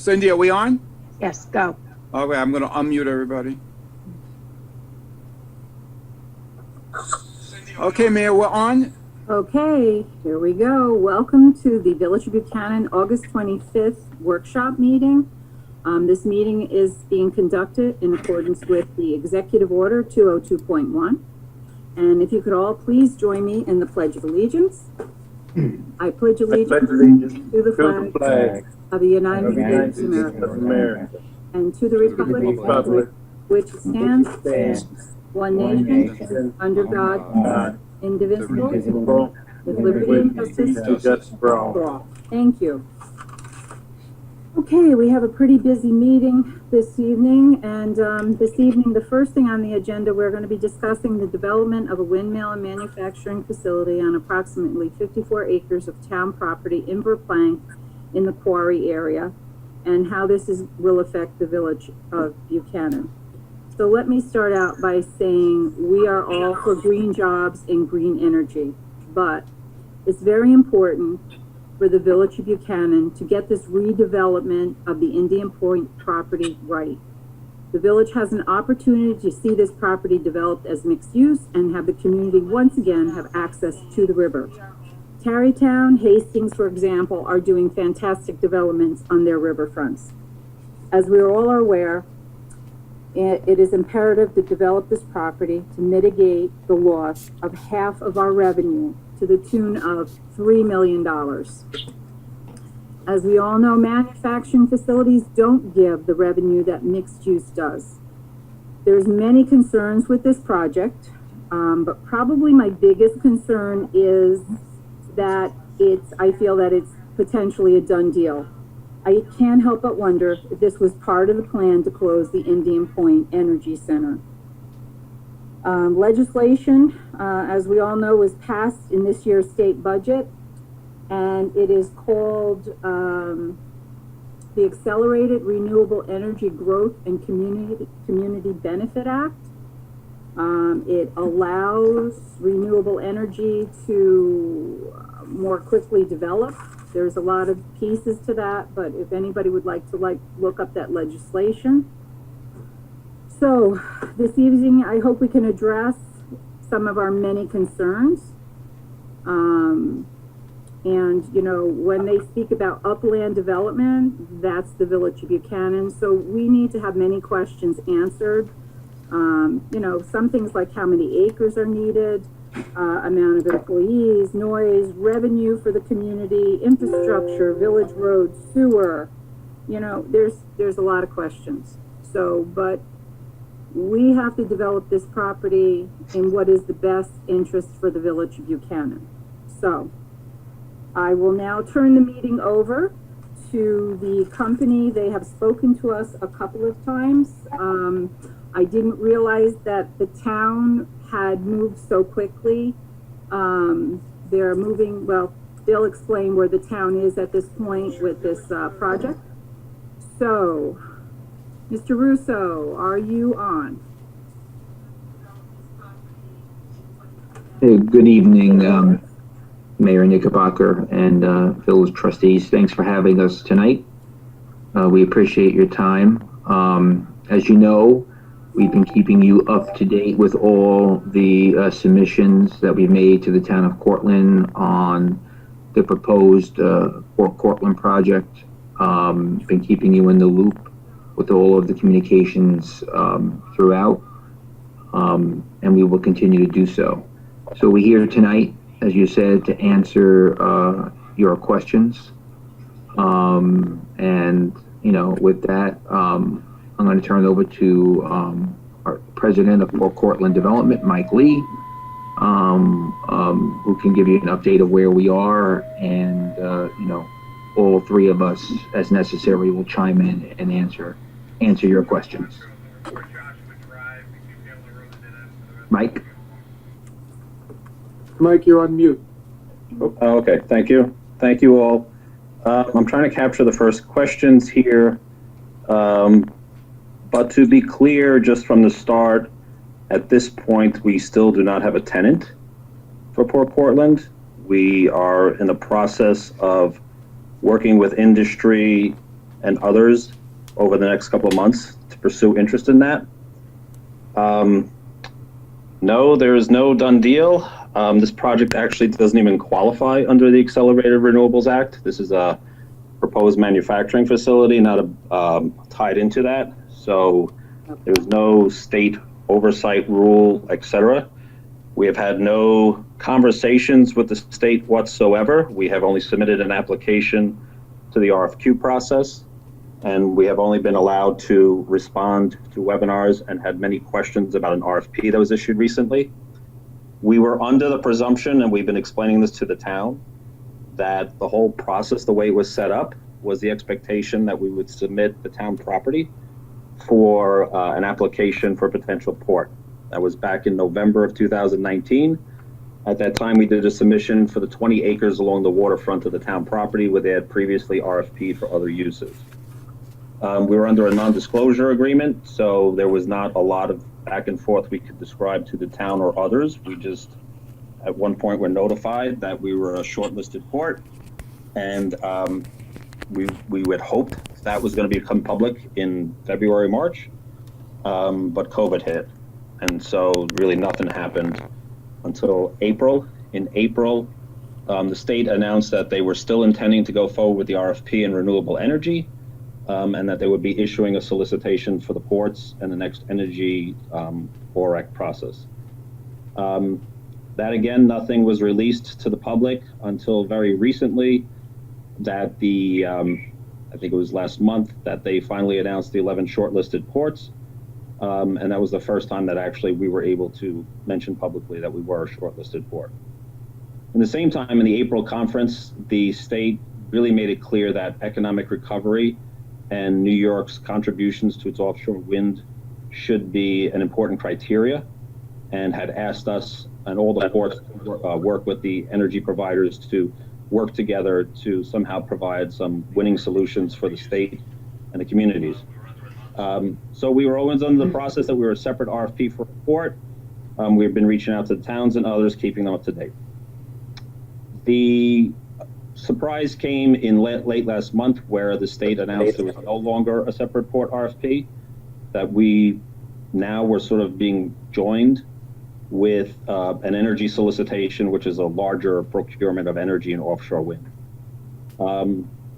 Cindy, are we on? Yes, go. Okay, I'm going to unmute everybody. Okay, Mayor, we're on. Okay, here we go. Welcome to the Village of Buchanan August 25th workshop meeting. This meeting is being conducted in accordance with the Executive Order 202.1. And if you could all please join me in the Pledge of Allegiance. I pledge allegiance to the flag of the United States of America and to the republic which stands one nation under God, indivisible, with liberty and justice for all. Thank you. Okay, we have a pretty busy meeting this evening, and this evening, the first thing on the agenda, we're going to be discussing the development of a windmill and manufacturing facility on approximately 54 acres of town property in Verplank in the quarry area, and how this will affect the village of Buchanan. So let me start out by saying we are all for green jobs and green energy, but it's very important for the village of Buchanan to get this redevelopment of the Indian Point property right. The village has an opportunity to see this property developed as mixed use and have the community once again have access to the river. Tarrytown, Hastings, for example, are doing fantastic developments on their riverfronts. As we all are aware, it is imperative to develop this property to mitigate the loss of half of our revenue to the tune of $3 million. As we all know, manufacturing facilities don't give the revenue that mixed use does. There's many concerns with this project, but probably my biggest concern is that I feel that it's potentially a done deal. I can't help but wonder if this was part of the plan to close the Indian Point Energy Center. Legislation, as we all know, was passed in this year's state budget, and it is called the Accelerated Renewable Energy Growth and Community Benefit Act. It allows renewable energy to more quickly develop. There's a lot of pieces to that, but if anybody would like to look up that legislation. So this evening, I hope we can address some of our many concerns. And, you know, when they speak about upland development, that's the Village of Buchanan. So we need to have many questions answered. You know, some things like how many acres are needed, amount of employees, noise, revenue for the community, infrastructure, village roads, sewer. You know, there's a lot of questions. So, but we have to develop this property in what is the best interest for the Village of Buchanan. So I will now turn the meeting over to the company. They have spoken to us a couple of times. I didn't realize that the town had moved so quickly. They're moving, well, they'll explain where the town is at this point with this project. So, Mr. Russo, are you on? Hey, good evening, Mayor Knickerbocker and village trustees. Thanks for having us tonight. We appreciate your time. As you know, we've been keeping you up to date with all the submissions that we've made to the town of Cortland on the proposed Fort Cortland project. Been keeping you in the loop with all of the communications throughout, and we will continue to do so. So we're here tonight, as you said, to answer your questions. And, you know, with that, I'm going to turn it over to our president of Fort Cortland Development, Mike Lee, who can give you an update of where we are. And, you know, all three of us, as necessary, will chime in and answer your questions. Mike? Mike, you're on mute. Oh, okay, thank you. Thank you all. I'm trying to capture the first questions here. But to be clear, just from the start, at this point, we still do not have a tenant for Port Portland. We are in the process of working with industry and others over the next couple of months to pursue interest in that. No, there is no done deal. This project actually doesn't even qualify under the Accelerated Renewables Act. This is a proposed manufacturing facility, not tied into that. So there's no state oversight rule, etc. We have had no conversations with the state whatsoever. We have only submitted an application to the RFQ process, and we have only been allowed to respond to webinars and had many questions about an RFP that was issued recently. We were under the presumption, and we've been explaining this to the town, that the whole process, the way it was set up, was the expectation that we would submit the town property for an application for potential port. That was back in November of 2019. At that time, we did a submission for the 20 acres along the waterfront of the town property where they had previously RFP'd for other uses. We were under a non-disclosure agreement, so there was not a lot of back and forth we could describe to the town or others. We just, at one point, were notified that we were a shortlisted port, and we had hoped that was going to become public in February, March, but COVID hit. And so really nothing happened until April. In April, the state announced that they were still intending to go forward with the RFP in renewable energy, and that they would be issuing a solicitation for the ports and the next energy ORAC process. That again, nothing was released to the public until very recently, that I think it was last month, that they finally announced the 11 shortlisted ports. And that was the first time that actually we were able to mention publicly that we were a shortlisted port. In the same time, in the April conference, the state really made it clear that economic recovery and New York's contributions to its offshore wind should be an important criteria, and had asked us and all the ports to work with the energy providers to work together to somehow provide some winning solutions for the state and the communities. So we were always under the process that we were a separate RFP for a port. We've been reaching out to the towns and others, keeping them up to date. The surprise came in late last month, where the state announced there was no longer a separate port RFP, that we now were sort of being joined with an energy solicitation, which is a larger procurement of energy and offshore wind.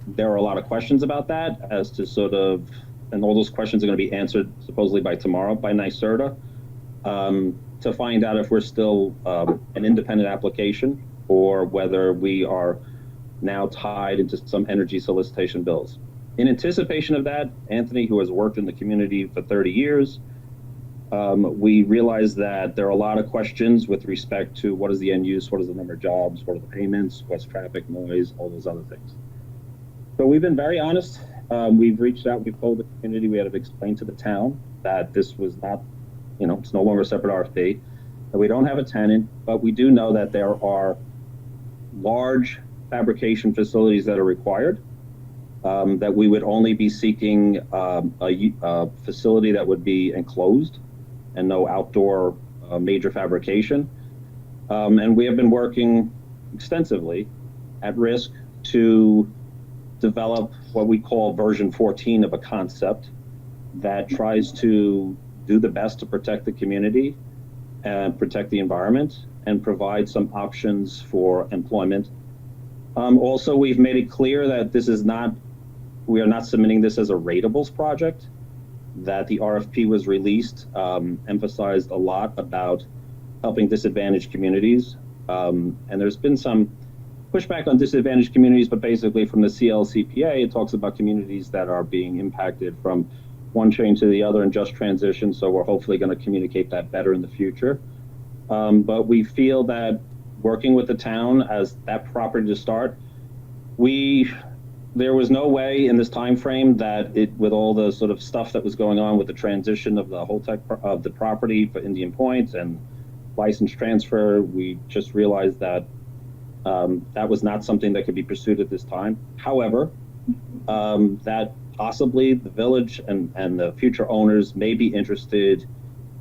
There are a lot of questions about that as to sort of, and all those questions are going to be answered supposedly by tomorrow by NYSERDA, to find out if we're still an independent application or whether we are now tied into some energy solicitation bills. In anticipation of that, Anthony, who has worked in the community for 30 years, we realized that there are a lot of questions with respect to what is the end use, what is the number of jobs, what are the payments, what's traffic, noise, all those other things. So we've been very honest. We've reached out, we've told the community, we had to explain to the town that this was not, it's no longer a separate RFP, that we don't have a tenant, but we do know that there are large fabrication facilities that are required, that we would only be seeking a facility that would be enclosed and no outdoor major fabrication. And we have been working extensively at risk to develop what we call version 14 of a concept that tries to do the best to protect the community and protect the environment and provide some options for employment. Also, we've made it clear that this is not, we are not submitting this as a ratables project, that the RFP was released, emphasized a lot about helping disadvantaged communities. And there's been some pushback on disadvantaged communities, but basically from the CLCPA, it talks about communities that are being impacted from one chain to the other and just transition. So we're hopefully going to communicate that better in the future. But we feel that working with the town as that property to start, there was no way in this time frame that with all the sort of stuff that was going on with the transition of the whole of the property for Indian Point and license transfer, we just realized that that was not something that could be pursued at this time. However, that possibly the village and the future owners may be interested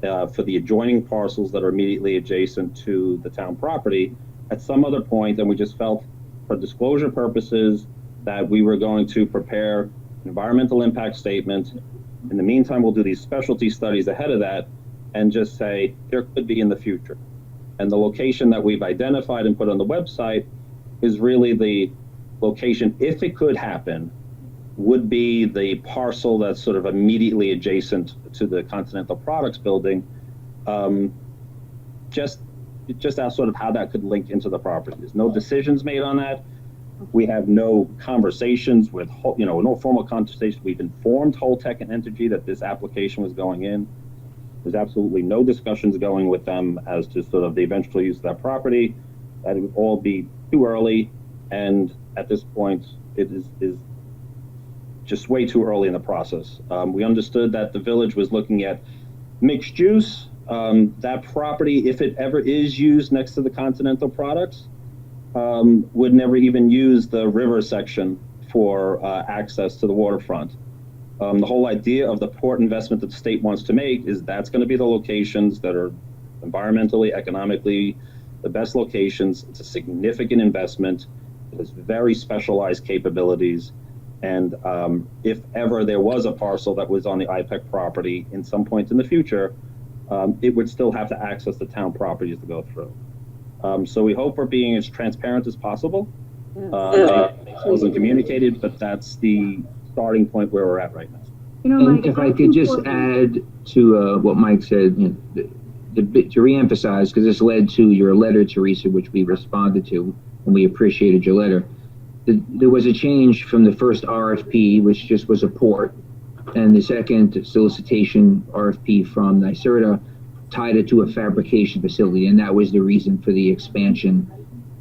for the adjoining parcels that are immediately adjacent to the town property at some other point, and we just felt for disclosure purposes that we were going to prepare environmental impact statement. In the meantime, we'll do these specialty studies ahead of that and just say there could be in the future. And the location that we've identified and put on the website is really the location, if it could happen, would be the parcel that's sort of immediately adjacent to the Continental Products building. Just as sort of how that could link into the property. There's no decisions made on that. We have no conversations with, no formal conversation. We've informed Holtec and Entergy that this application was going in. There's absolutely no discussions going with them as to sort of the eventual use of that property. That it would all be too early, and at this point, it is just way too early in the process. We understood that the village was looking at mixed use. That property, if it ever is used next to the Continental Products, would never even use the river section for access to the waterfront. The whole idea of the port investment that the state wants to make is that's going to be the locations that are environmentally, economically, the best locations. It's a significant investment. It has very specialized capabilities. And if ever there was a parcel that was on the IPEC property in some point in the future, it would still have to access the town properties to go through. So we hope we're being as transparent as possible. It wasn't communicated, but that's the starting point where we're at right now. And if I could just add to what Mike said, to reemphasize, because this led to your letter, Teresa, which we responded to, and we appreciated your letter. There was a change from the first RFP, which just was a port, and the second solicitation RFP from NYSERDA tied it to a fabrication facility, and that was the reason for the expansion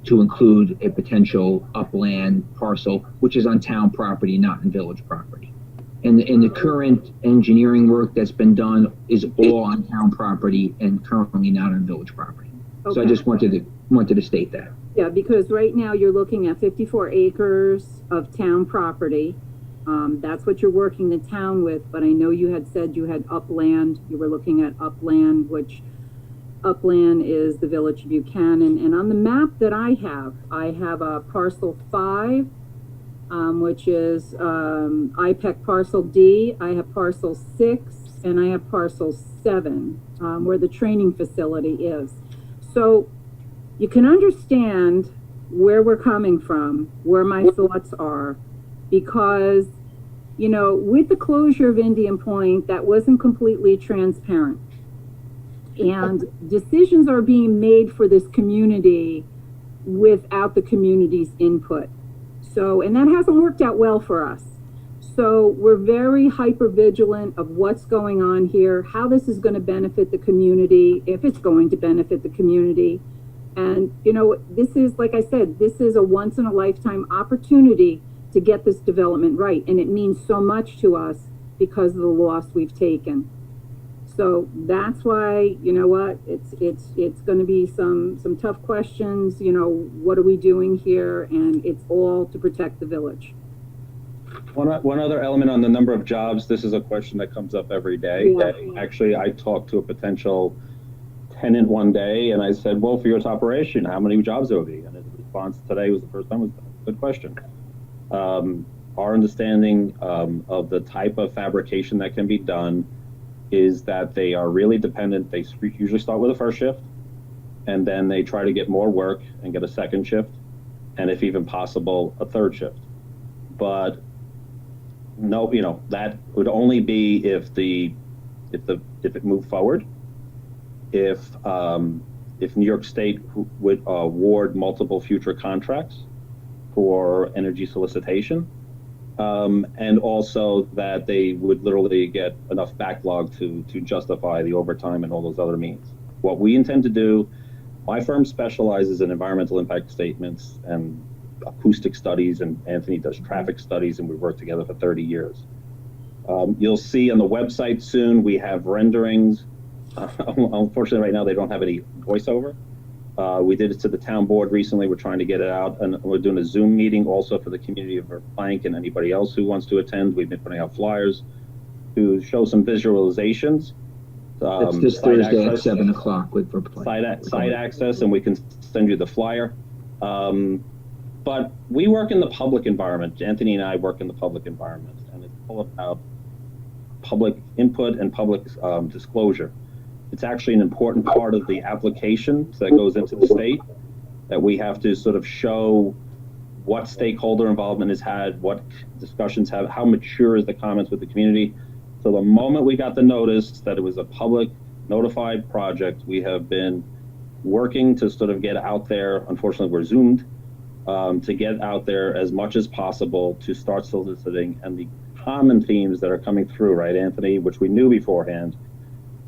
to include a potential upland parcel, which is on town property, not in village property. And the current engineering work that's been done is all on town property and currently not on village property. Okay. So I just wanted to state that. Yeah, because right now you're looking at 54 acres of town property. That's what you're working the town with, but I know you had said you had upland. You were looking at upland, which upland is the village of Buchanan. And on the map that I have a parcel 5, which is IPEC parcel D. I have parcel 6, and I have parcel 7, where the training facility is. So you can understand where we're coming from, where my thoughts are, because, with the closure of Indian Point, that wasn't completely transparent. And decisions are being made for this community without the community's input. So, and that hasn't worked out well for us. So we're very hyper vigilant of what's going on here, how this is going to benefit the community, if it's going to benefit the community. And, this is, like I said, this is a once in a lifetime opportunity to get this development right. And it means so much to us because of the loss we've taken. So that's why, it's going to be some tough questions. What are we doing here? And it's all to protect the village. One other element on the number of jobs. This is a question that comes up every day. Yeah. Actually, I talked to a potential tenant one day, and I said, well, for your operation, how many jobs there will be? And his response today was the first time was, good question. Our understanding of the type of fabrication that can be done is that they are really dependent. They usually start with a first shift, and then they try to get more work and get a second shift, and if even possible, a third shift. But no, that would only be if it moved forward. If New York State would award multiple future contracts for energy solicitation, and also that they would literally get enough backlog to justify the overtime and all those other means. What we intend to do, my firm specializes in environmental impact statements and acoustic studies, and Anthony does traffic studies, and we've worked together for 30 years. You'll see on the website soon, we have renderings. Unfortunately, right now, they don't have any voiceover. We did it to the town board recently. We're trying to get it out, and we're doing a Zoom meeting also for the community of Verplank and anybody else who wants to attend. We've been putting out flyers to show some visualizations. That's this Thursday at 7 o'clock with Verplank. Site access, and we can send you the flyer. But we work in the public environment. Anthony and I work in the public environment, and it's all about public input and public disclosure. It's actually an important part of the application that goes into the state, that we have to sort of show what stakeholder involvement has had, what discussions have, how mature is the comments with the community. So the moment we got the notice that it was a public notified project, we have been working to sort of get out there. Unfortunately, we're Zoomed, to get out there as much as possible to start soliciting. And the common themes that are coming through, right, Anthony, which we knew beforehand: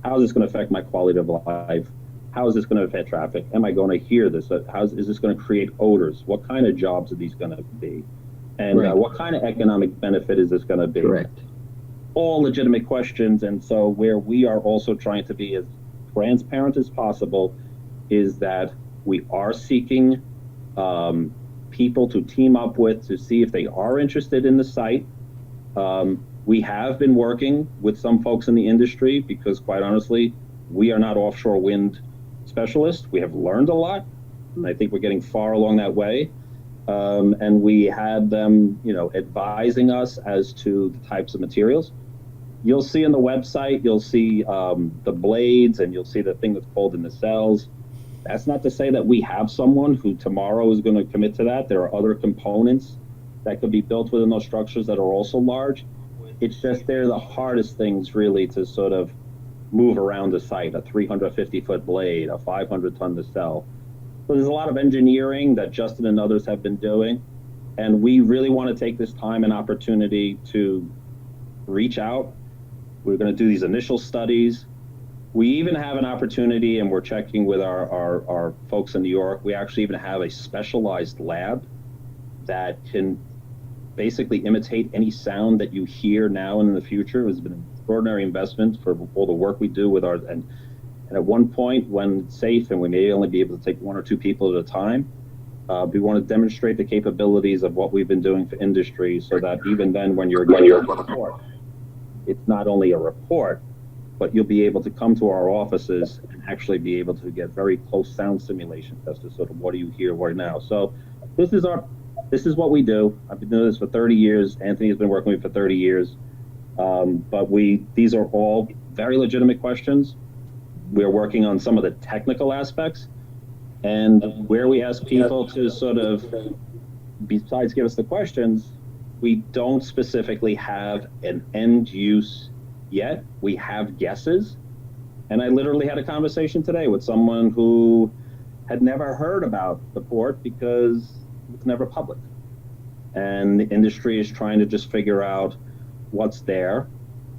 how is this going to affect my quality of life? How is this going to affect traffic? Am I going to hear this? Is this going to create odors? What kind of jobs are these going to be? And Right. What kind of economic benefit is this going to be? Correct. All legitimate questions. And so where we are also trying to be as transparent as possible is that we are seeking people to team up with to see if they are interested in the site. We have been working with some folks in the industry because, quite honestly, we are not offshore wind specialists. We have learned a lot, and I think we're getting far along that way. And we had them, advising us as to the types of materials. You'll see on the website, you'll see the blades, and you'll see the thing that's called in the cells. That's not to say that we have someone who tomorrow is going to commit to that. There are other components that could be built within those structures that are also large. It's just they're the hardest things really to sort of move around the site: a 350-foot blade, a 500-ton nacelle. So there's a lot of engineering that Justin and others have been doing, and we really want to take this time and opportunity to reach out. We're going to do these initial studies. We even have an opportunity, and we're checking with our folks in New York. We actually even have a specialized lab that can basically imitate any sound that you hear now and in the future. It's been an extraordinary investment for all the work we do with and at one point, when it's safe and we may only be able to take one or two people at a time, we want to demonstrate the capabilities of what we've been doing for industry, so that even then when you're getting a report, it's not only a report, but you'll be able to come to our offices and actually be able to get very close sound simulations as to sort of what do you hear right now. So this is what we do. I've been doing this for 30 years. Anthony has been working with me for 30 years. But these are all very legitimate questions. We're working on some of the technical aspects, and where we ask people to sort of, besides give us the questions, we don't specifically have an end use yet. We have guesses. And I literally had a conversation today with someone who had never heard about the port because it's never public. And the industry is trying to just figure out what's there.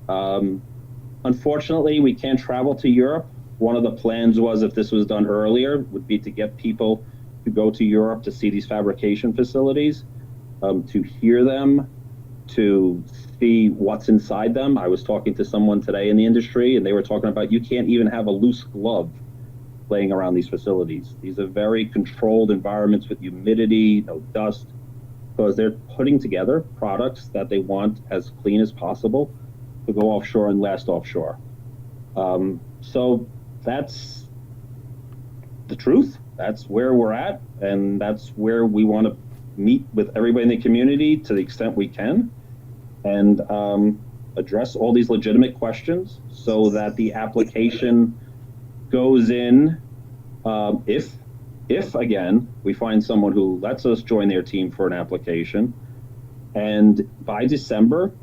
Unfortunately, we can't travel to Europe. One of the plans was, if this was done earlier, would be to get people to go to Europe to see these fabrication facilities, to hear them, to see what's inside them. I was talking to someone today in the industry, and they were talking about you can't even have a loose glove playing around these facilities. These are very controlled environments with humidity, no dust, because they're putting together products that they want as clean as possible to go offshore and last offshore. So that's the truth. That's where we're at, and that's where we want to meet with everybody in the community to the extent we can, and address all these legitimate questions so that the application goes in, if again we find someone who lets us join their team for an application, and by December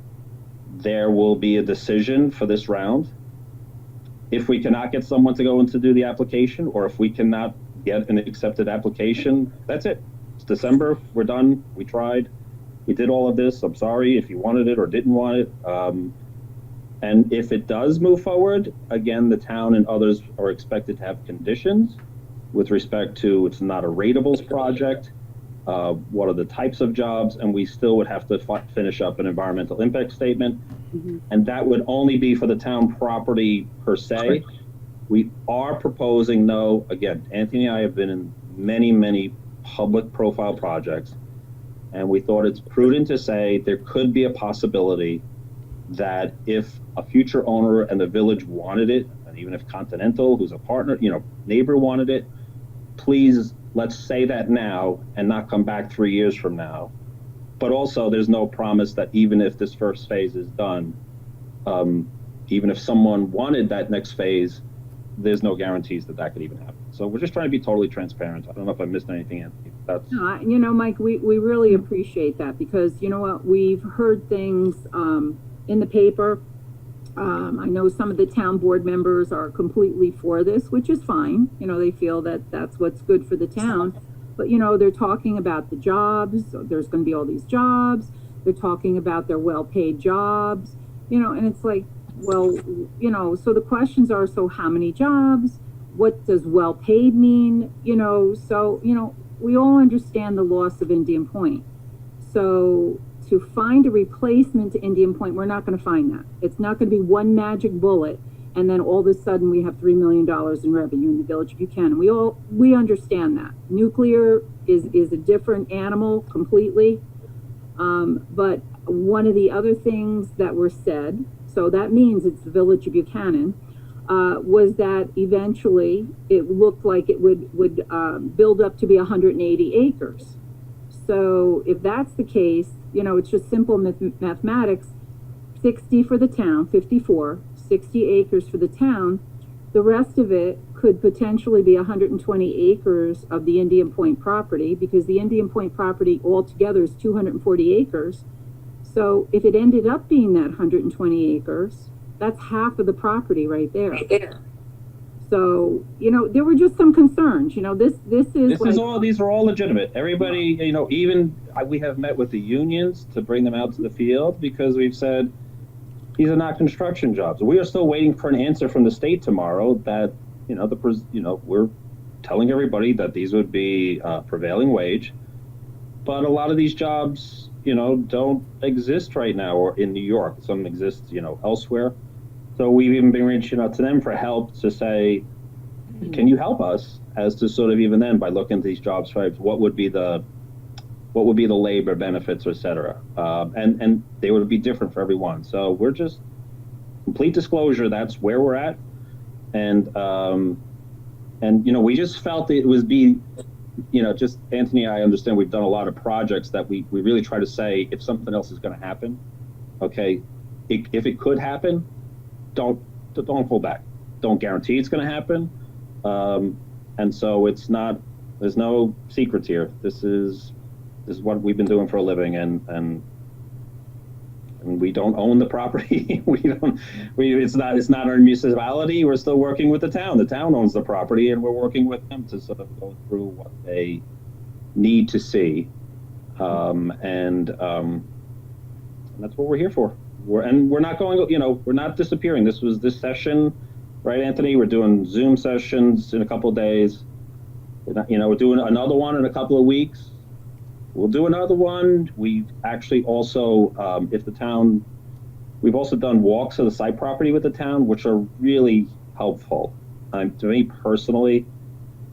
there will be a decision for this round. If we cannot get someone to go in to do the application, or if we cannot get an accepted application, that's it. It's December, we're done, we tried, we did all of this. I'm sorry if you wanted it or didn't want it. And if it does move forward, again, the town and others are expected to have conditions with respect to, it's not a ratables project, what are the types of jobs, and we still would have to finish up an environmental impact statement. And that would only be for the town property per se. We are proposing, though, again, Anthony and I have been in many, many public profile projects, and we thought it's prudent to say there could be a possibility that if a future owner and the village wanted it, and even if Continental, who's a partner, neighbor wanted it, please let's say that now and not come back 3 years from now. But also, there's no promise that even if this first phase is done, even if someone wanted that next phase, there's no guarantees that that could even happen. So we're just trying to be totally transparent. I don't know if I missed anything, Anthony. That's... No, you know, Mike, we really appreciate that, because you know what, we've heard things in the paper. I know some of the town board members are completely for this, which is fine. You know, they feel that that's what's good for the town. But, you know, they're talking about the jobs. There's going to be all these jobs. They're talking about their well-paid jobs, you know, and it's like, well, you know, so the questions are, so how many jobs? What does well-paid mean? You know, so, you know, we all understand the loss of Indian Point. So to find a replacement to Indian Point, we're not going to find that. It's not going to be one magic bullet and then all of a sudden we have $3 million in revenue in the village of Buchanan. We understand that. Nuclear is a different animal completely. But one of the other things that were said, so that means it's the village of Buchanan, was that eventually it looked like it would build up to be 180 acres. So if that's the case, you know, it's just simple mathematics, 60 for the town, 54, 60 acres for the town. The rest of it could potentially be 120 acres of the Indian Point property, because the Indian Point property altogether is 240 acres. So if it ended up being that 120 acres, that's half of the property right there. So, you know, there were just some concerns. You know, these are all legitimate. Everybody, you know, even we have met with the unions to bring them out to the field, because we've said these are not construction jobs. We are still waiting for an answer from the state tomorrow that, you know, we're telling everybody that these would be prevailing wage, but a lot of these jobs, you know, don't exist right now or in New York. Some exist, you know, elsewhere. So we've even been reaching out to them for help to say, can you help us as to sort of even then by looking at these jobs types, what would be the labor benefits, et cetera. And they would be different for everyone. So we're just complete disclosure. That's where we're at. And you know, we just felt it was you know, just Anthony, I understand we've done a lot of projects that we really try to say, if something else is going to happen, okay, if it could happen, don't hold back. Don't guarantee it's going to happen. And so there's no secrets here. This is what we've been doing for a living, and we don't own the property. It's not our municipality. We're still working with the town. The town owns the property, and we're working with them to sort of go through what they need to see. And that's what we're here for. We're not going, you know, we're not disappearing. This was this session, right, Anthony? We're doing Zoom sessions in a couple of days. You know, we're doing another one in a couple of weeks. We'll do another one. We've actually also, we've also done walks of the site property with the town, which are really helpful. To me personally,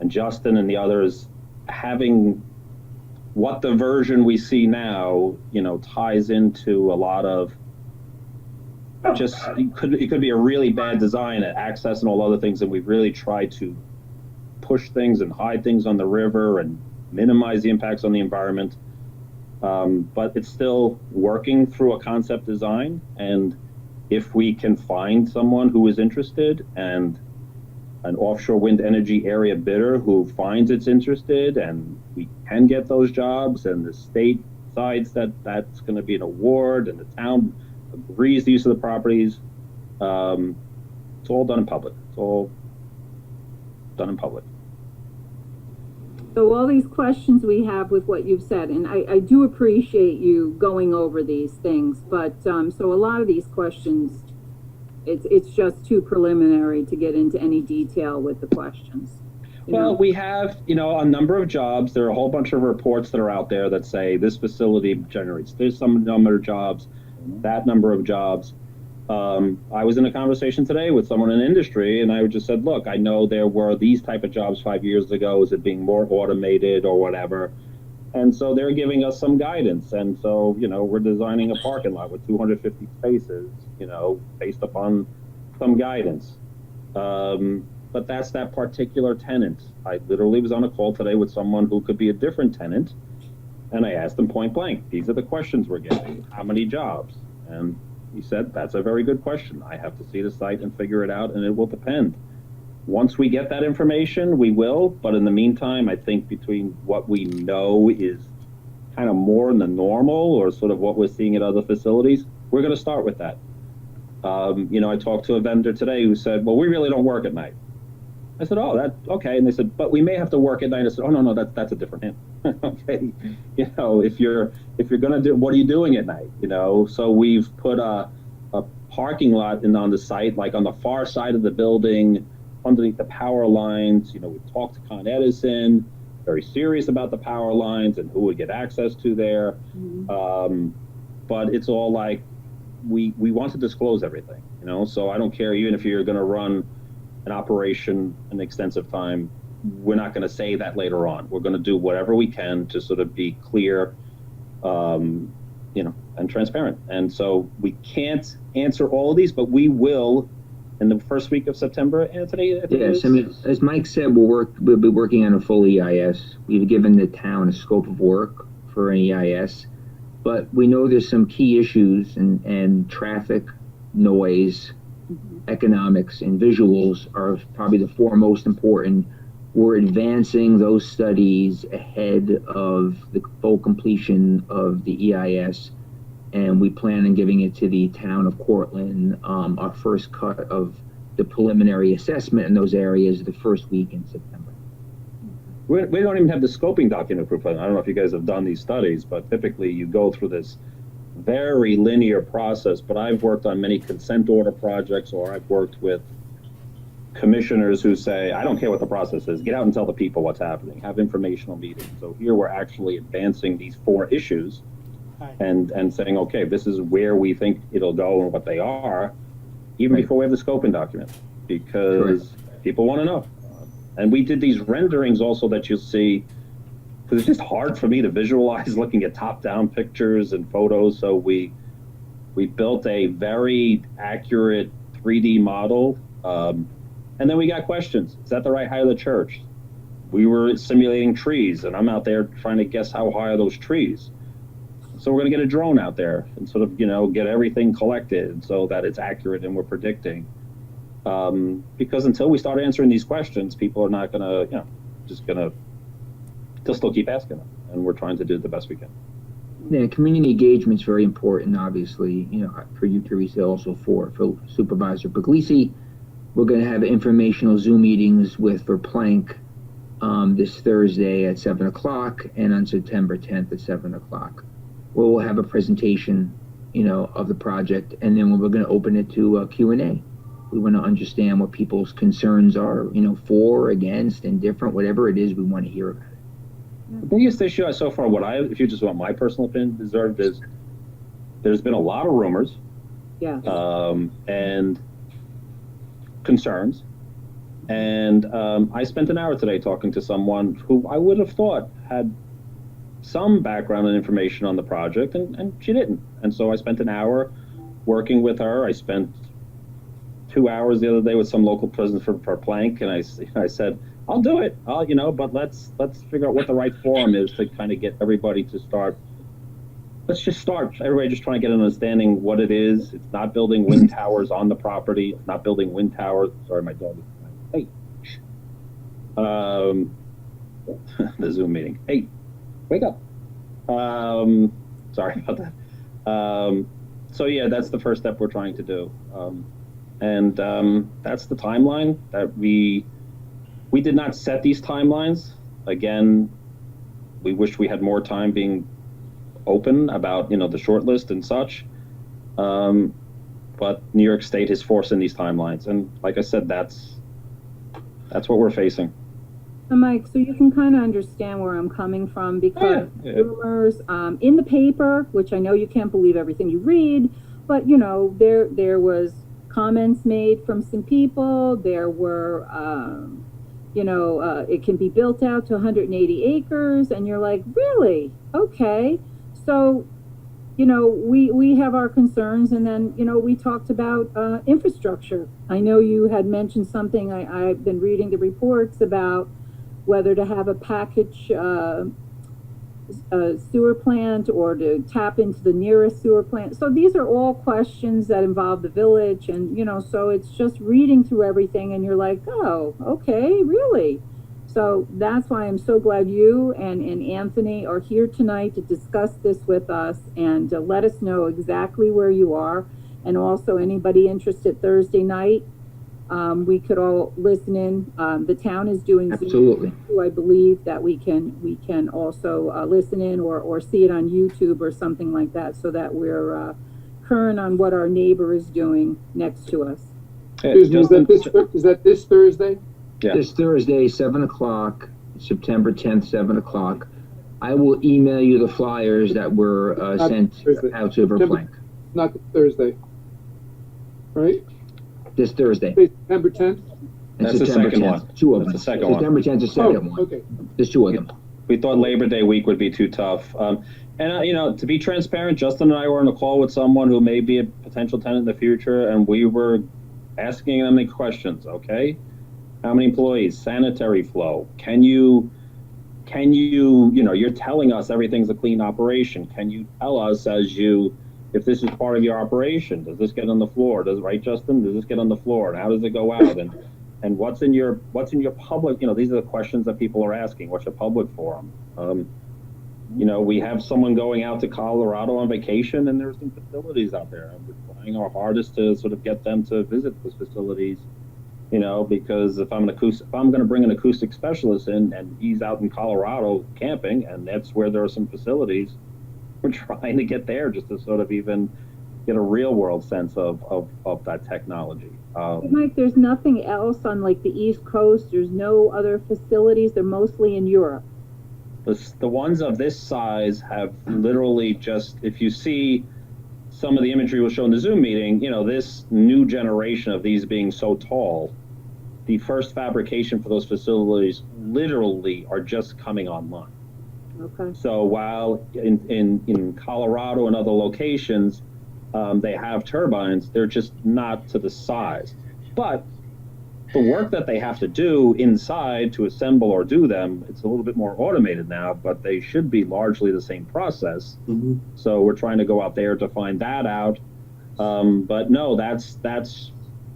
and Justin and the others, having what the version we see now, you know, ties into a lot of just, it could be a really bad design at access and all other things, and we've really tried to push things and hide things on the river and minimize the impacts on the environment. But it's still working through a concept design, and if we can find someone who is interested and an offshore wind energy area bidder who finds it's interested, and we can get those jobs, and the state decides that that's going to be an award, and the town agrees the use of the properties, it's all done in public. It's all done in public. So all these questions we have with what you've said, and I do appreciate you going over these things, but so a lot of these questions, it's just too preliminary to get into any detail with the questions. Well, we have, you know, a number of jobs. There are a whole bunch of reports that are out there that say this facility generates this some number of jobs, that number of jobs. I was in a conversation today with someone in industry, and I just said, look, I know there were these type of jobs 5 years ago. Is it being more automated or whatever? And so they're giving us some guidance. And so, you know, we're designing a parking lot with 250 spaces, you know, based upon some guidance. but that's that particular tenant. I literally was on a call today with someone who could be a different tenant, and I asked him point blank, these are the questions we're getting. How many jobs? And he said, that's a very good question. I have to see the site and figure it out, and it will depend. Once we get that information, we will, but in the meantime, I think between what we know is kind of more than the normal or sort of what we're seeing at other facilities, we're going to start with that. I talked to a vendor today who said, well, we really don't work at night. I said, oh, that's okay. And they said, but we may have to work at night. I said, oh, no, that's a different hint. Okay. If you're going to do, what are you doing at night? So we've put a parking lot on the site, like on the far side of the building, underneath the power lines. We talked to Con Edison, very serious about the power lines and who would get access to there. But it's all like, we want to disclose everything, so I don't care, even if you're going to run an operation an extensive time, we're not going to say that later on. We're going to do whatever we can to sort of be clear, and transparent. And so we can't answer all of these, but we will in the first week of September, Anthony. Yes, I mean, as Mike said, we'll be working on a full EIS. We've given the town a scope of work for an EIS, but we know there's some key issues and traffic, noise, economics, and visuals are probably the four most important. We're advancing those studies ahead of the full completion of the EIS, and we plan on giving it to the town of Cortland, our first cut of the preliminary assessment in those areas the first week in September. We don't even have the scoping document for plan. I don't know if you guys have done these studies, but typically you go through this very linear process. But I've worked on many consent order projects, or I've worked with commissioners who say, I don't care what the process is, get out and tell the people what's happening, have informational meetings. So here we're actually advancing these four issues and saying, okay, this is where we think it'll go and what they are, even before we have the scoping document, because people want to know. And we did these renderings also that you'll see, because it's just hard for me to visualize looking at top-down pictures and photos. So we built a very accurate 3D model, and then we got questions. Is that the right height of the church? We were simulating trees, and I'm out there trying to guess how high are those trees. So we're going to get a drone out there and sort of, get everything collected so that it's accurate and we're predicting. Because until we start answering these questions, people are not going to, they'll still keep asking them. And we're trying to do the best we can. Yeah, community engagement is very important, obviously, for you, Teresa, also for Supervisor Puglisi. We're going to have informational Zoom meetings for Plank this Thursday at 7 o'clock and on September 10th at 7 o'clock. We'll have a presentation, of the project, and then we're going to open it to Q&A. We want to understand what people's concerns are, for, against, indifferent, whatever it is we want to hear about it. The biggest issue so far, if you just want my personal opinion, observed is there's been a lot of rumors, and concerns, and I spent an hour today talking to someone who I would have thought had some background and information on the project, and she didn't. And so I spent an hour working with her. I spent 2 hours the other day with some local president for Plank, and I said, I'll do it, but let's figure out what the right forum is to kind of get everybody to start. Let's just start. Everybody just trying to get an understanding what it is. It's not building wind towers on the property. It's not building wind towers. Sorry, my dog is the Zoom meeting. Hey, wake up. Sorry about that. So yeah, that's the first step we're trying to do. And that's the timeline that we did not set these timelines. Again, we wish we had more time being open about, the short list and such. But New York State is forcing these timelines. And like I said, that's what we're facing. Mike, so you can kind of understand where I'm coming from, because rumors in the paper, which I know you can't believe everything you read, but there was comments made from some people. There were, it can be built out to 180 acres, and you're like, really? Okay. So, you know, we have our concerns, and then, you know, we talked about infrastructure. I know you had mentioned something, I've been reading the reports about whether to have a package sewer plant or to tap into the nearest sewer plant. So these are all questions that involve the village, and, you know, so it's just reading through everything and you're like, oh, okay, really? So that's why I'm so glad you and Anthony are here tonight to discuss this with us and let us know exactly where you are. And also anybody interested Thursday night, we could all listen in. The town is doing Absolutely. Zoom, I believe that we can also listen in or see it on YouTube or something like that, so that we're current on what our neighbor is doing next to us. Excuse me, is that this Thursday? Yeah. This Thursday, 7 o'clock, September 10th, 7 o'clock. I will email you the flyers that were sent Thursday. out to Verplank. Not Thursday, right? This Thursday. September 10th? And That's the September second 10th. one. Two of That's them. the second one. September 10th is the second one. Okay. There's two of them. We thought Labor Day week would be too tough. You know, to be transparent, Justin and I were on a call with someone who may be a potential tenant in the future, and we were asking them the questions, okay? How many employees? Sanitary flow. Can you, you know, you're telling us everything's a clean operation. Can you tell us if this is part of your operation, does this get on the floor? Right, Justin? Does this get on the floor? And how does it go out? And what's in your public, you know, these are the questions that people are asking. What's your public forum? You know, we have someone going out to Colorado on vacation, and there's some facilities out there. And we're trying our hardest to sort of get them to visit those facilities, you know, because if I'm going to bring an acoustic specialist in and he's out in Colorado camping, and that's where there are some facilities, we're trying to get there just to sort of even get a real world sense of that technology. Mike, there's nothing else on like the East Coast. There's no other facilities. They're mostly in Europe. The ones of this size have literally just, if you see some of the imagery was shown in the Zoom meeting, you know, this new generation of these being so tall, the first fabrication for those facilities literally are just coming online. Okay. So while in Colorado and other locations, they have turbines, they're just not to the size. But the work that they have to do inside to assemble or do them, it's a little bit more automated now, but they should be largely the same process. Mm-hmm. So we're trying to go out there to find that out. But no, that's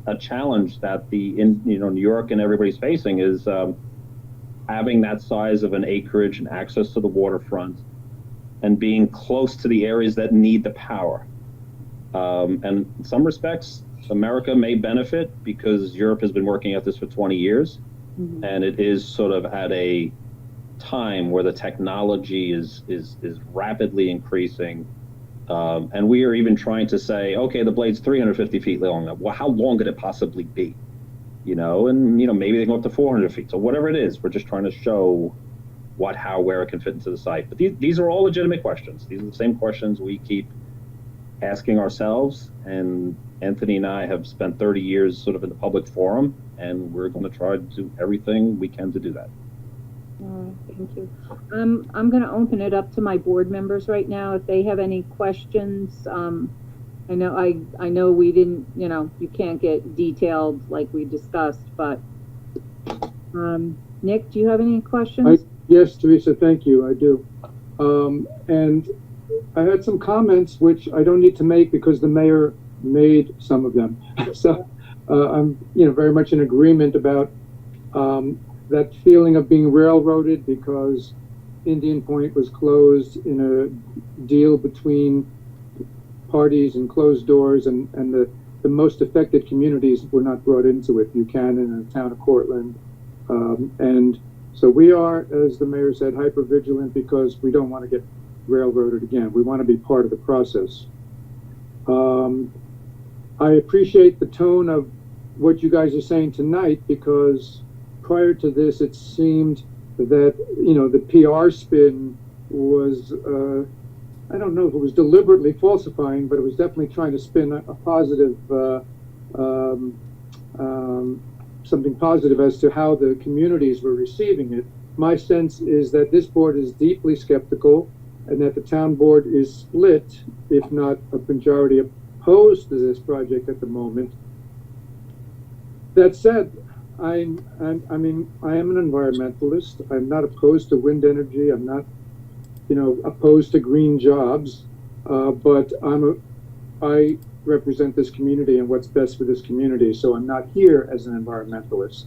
a challenge that New York and everybody's facing is having that size of an acreage and access to the waterfront and being close to the areas that need the power. And in some respects, America may benefit because Europe has been working at this for 20 years. Mm-hmm. And it is sort of at a time where the technology is rapidly increasing. And we are even trying to say, okay, the blade's 350 feet long. Well, how long could it possibly be? You know, and, you know, maybe they go up to 400 feet. So whatever it is, we're just trying to show what, how, where it can fit into the site. But these are all legitimate questions. These are the same questions we keep asking ourselves, and Anthony and I have spent 30 years sort of in the public forum, and we're going to try to do everything we can to do that. Thank you. I'm going to open it up to my board members right now if they have any questions. I know we didn't, you know, you can't get detailed like we discussed, but Nick, do you have any questions? Yes, Teresa, thank you. I do. And I had some comments which I don't need to make because the mayor made some of them. So I'm, you know, very much in agreement about that feeling of being railroaded because Indian Point was closed in a deal between parties and closed doors, and the most affected communities were not brought into it, Buchanan and the town of Cortland. And so we are, as the mayor said, hyper-vigilant because we don't want to get railroaded again. We want to be part of the process. I appreciate the tone of what you guys are saying tonight because prior to this, it seemed that, you know, the PR spin was, I don't know if it was deliberately falsifying, but it was definitely trying to spin a positive, something positive as to how the communities were receiving it. My sense is that this board is deeply skeptical and that the town board is split, if not a majority opposed to this project at the moment. That said, I mean, I am an environmentalist. I'm not opposed to wind energy. I'm not, opposed to green jobs. But I represent this community and what's best for this community. So I'm not here as an environmentalist.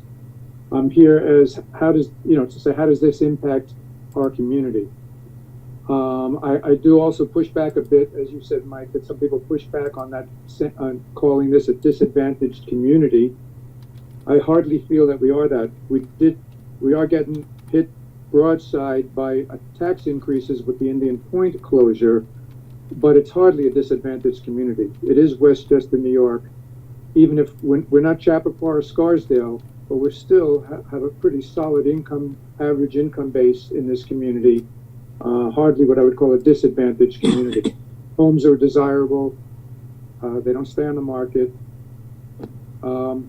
I'm here as to say, how does this impact our community? I do also push back a bit, as you said, Mike, that some people push back on that, on calling this a disadvantaged community. I hardly feel that we are that. We are getting hit broadside by tax increases with the Indian Point closure, but it's hardly a disadvantaged community. It is Westchester, New York. Even if we're not Chappaqua or Scarsdale, but we still have a pretty solid average income base in this community. Hardly what I would call a disadvantaged community. Homes are desirable. They don't stay on the market. So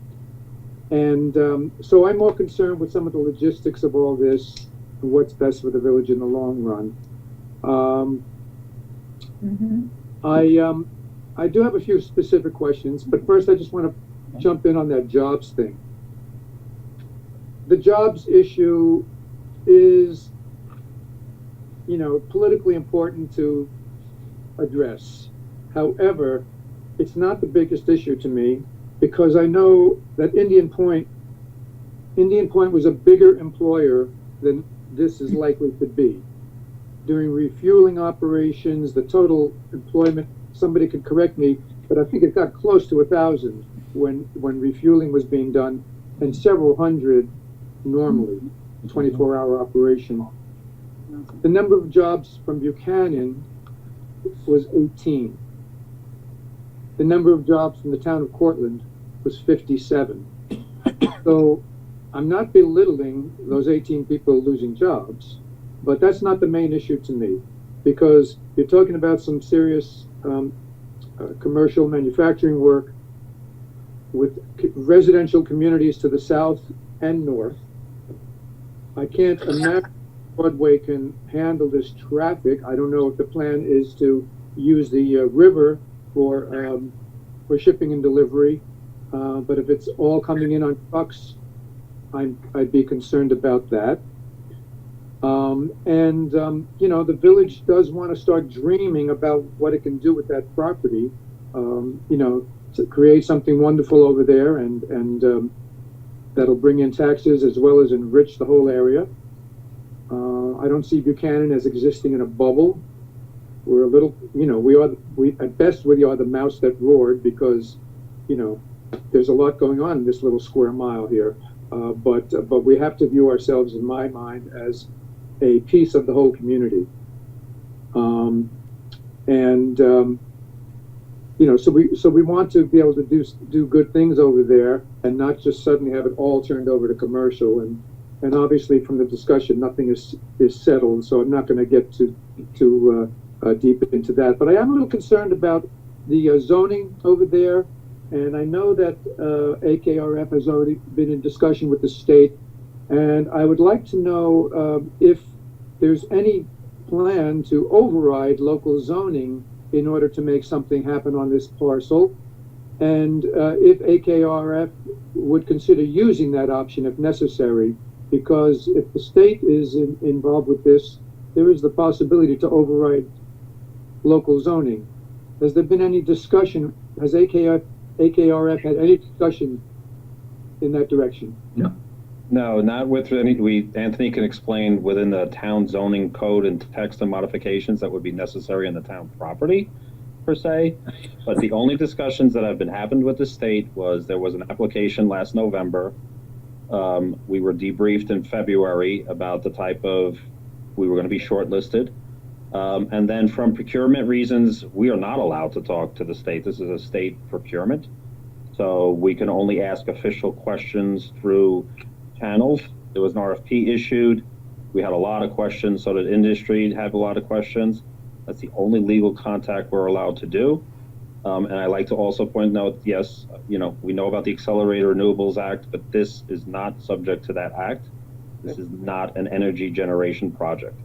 I'm more concerned with some of the logistics of all this and what's best for the village in the long run. I do have a few specific questions, but first I just want to jump in on that jobs thing. The jobs issue is, politically important to address. However, it's not the biggest issue to me, because I know that Indian Point was a bigger employer than this is likely to be. During refueling operations, the total employment, somebody could correct me, but I think it got close to 1,000 when refueling was being done, and several hundred normally, 24-hour operation. The number of jobs from Buchanan was 18. The number of jobs from the town of Cortland was 57. So I'm not belittling those 18 people losing jobs, but that's not the main issue to me, because you're talking about some serious commercial manufacturing work with residential communities to the south and north. I can't imagine Broadway can handle this traffic. I don't know if the plan is to use the river for shipping and delivery, but if it's all coming in on trucks, I'd be concerned about that. The village does want to start dreaming about what it can do with that property, to create something wonderful over there, and that'll bring in taxes as well as enrich the whole area. I don't see Buchanan as existing in a bubble. We're a little, at best we are the mouse that roared, because, there's a lot going on in this little square mile here. But we have to view ourselves, in my mind, as a piece of the whole community. So we want to be able to do good things over there, and not just suddenly have it all turned over to commercial. And obviously from the discussion, nothing is settled, so I'm not going to get too deep into that. But I am a little concerned about the zoning over there, and I know that AKRF has already been in discussion with the state, and I would like to know if there's any plan to override local zoning in order to make something happen on this parcel, and if AKRF would consider using that option if necessary, because if the state is involved with this, there is the possibility to override local zoning. Has there been any discussion? Has AKRF had any discussion in that direction? No. No, not with any. Anthony can explain within the town zoning code and text and modifications that would be necessary in the town property, per se. But the only discussions that have been happened with the state was there was an application last November. We were debriefed in February about the type of, we were going to be shortlisted. And then from procurement reasons, we are not allowed to talk to the state. This is a state procurement. So we can only ask official questions through channels. There was an RFP issued. We had a lot of questions. So did industry have a lot of questions. That's the only legal contact we're allowed to do. And I like to also point out, yes, we know about the Accelerator Renewables Act, but this is not subject to that act. This is not an energy generation project.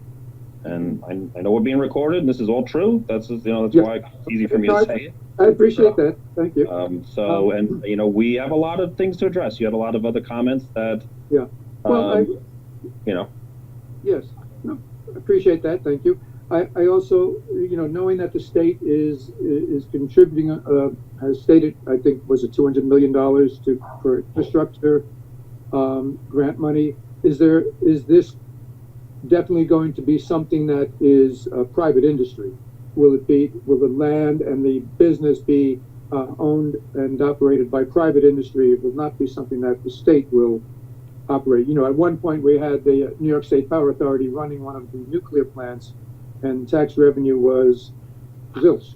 And I know we're being recorded, and this is all true. That's why it's easy for me to say it. I appreciate that. Thank you. We have a lot of things to address. You had a lot of other comments that, Yeah. Well, yes, no, I appreciate that. Thank you. I also, knowing that the state is contributing, has stated, I think, was it $200 million for infrastructure grant money. Is this definitely going to be something that is private industry? Will the land and the business be owned and operated by private industry? It will not be something that the state will operate. At one point we had the New York State Power Authority running one of the nuclear plants, and tax revenue was zilch.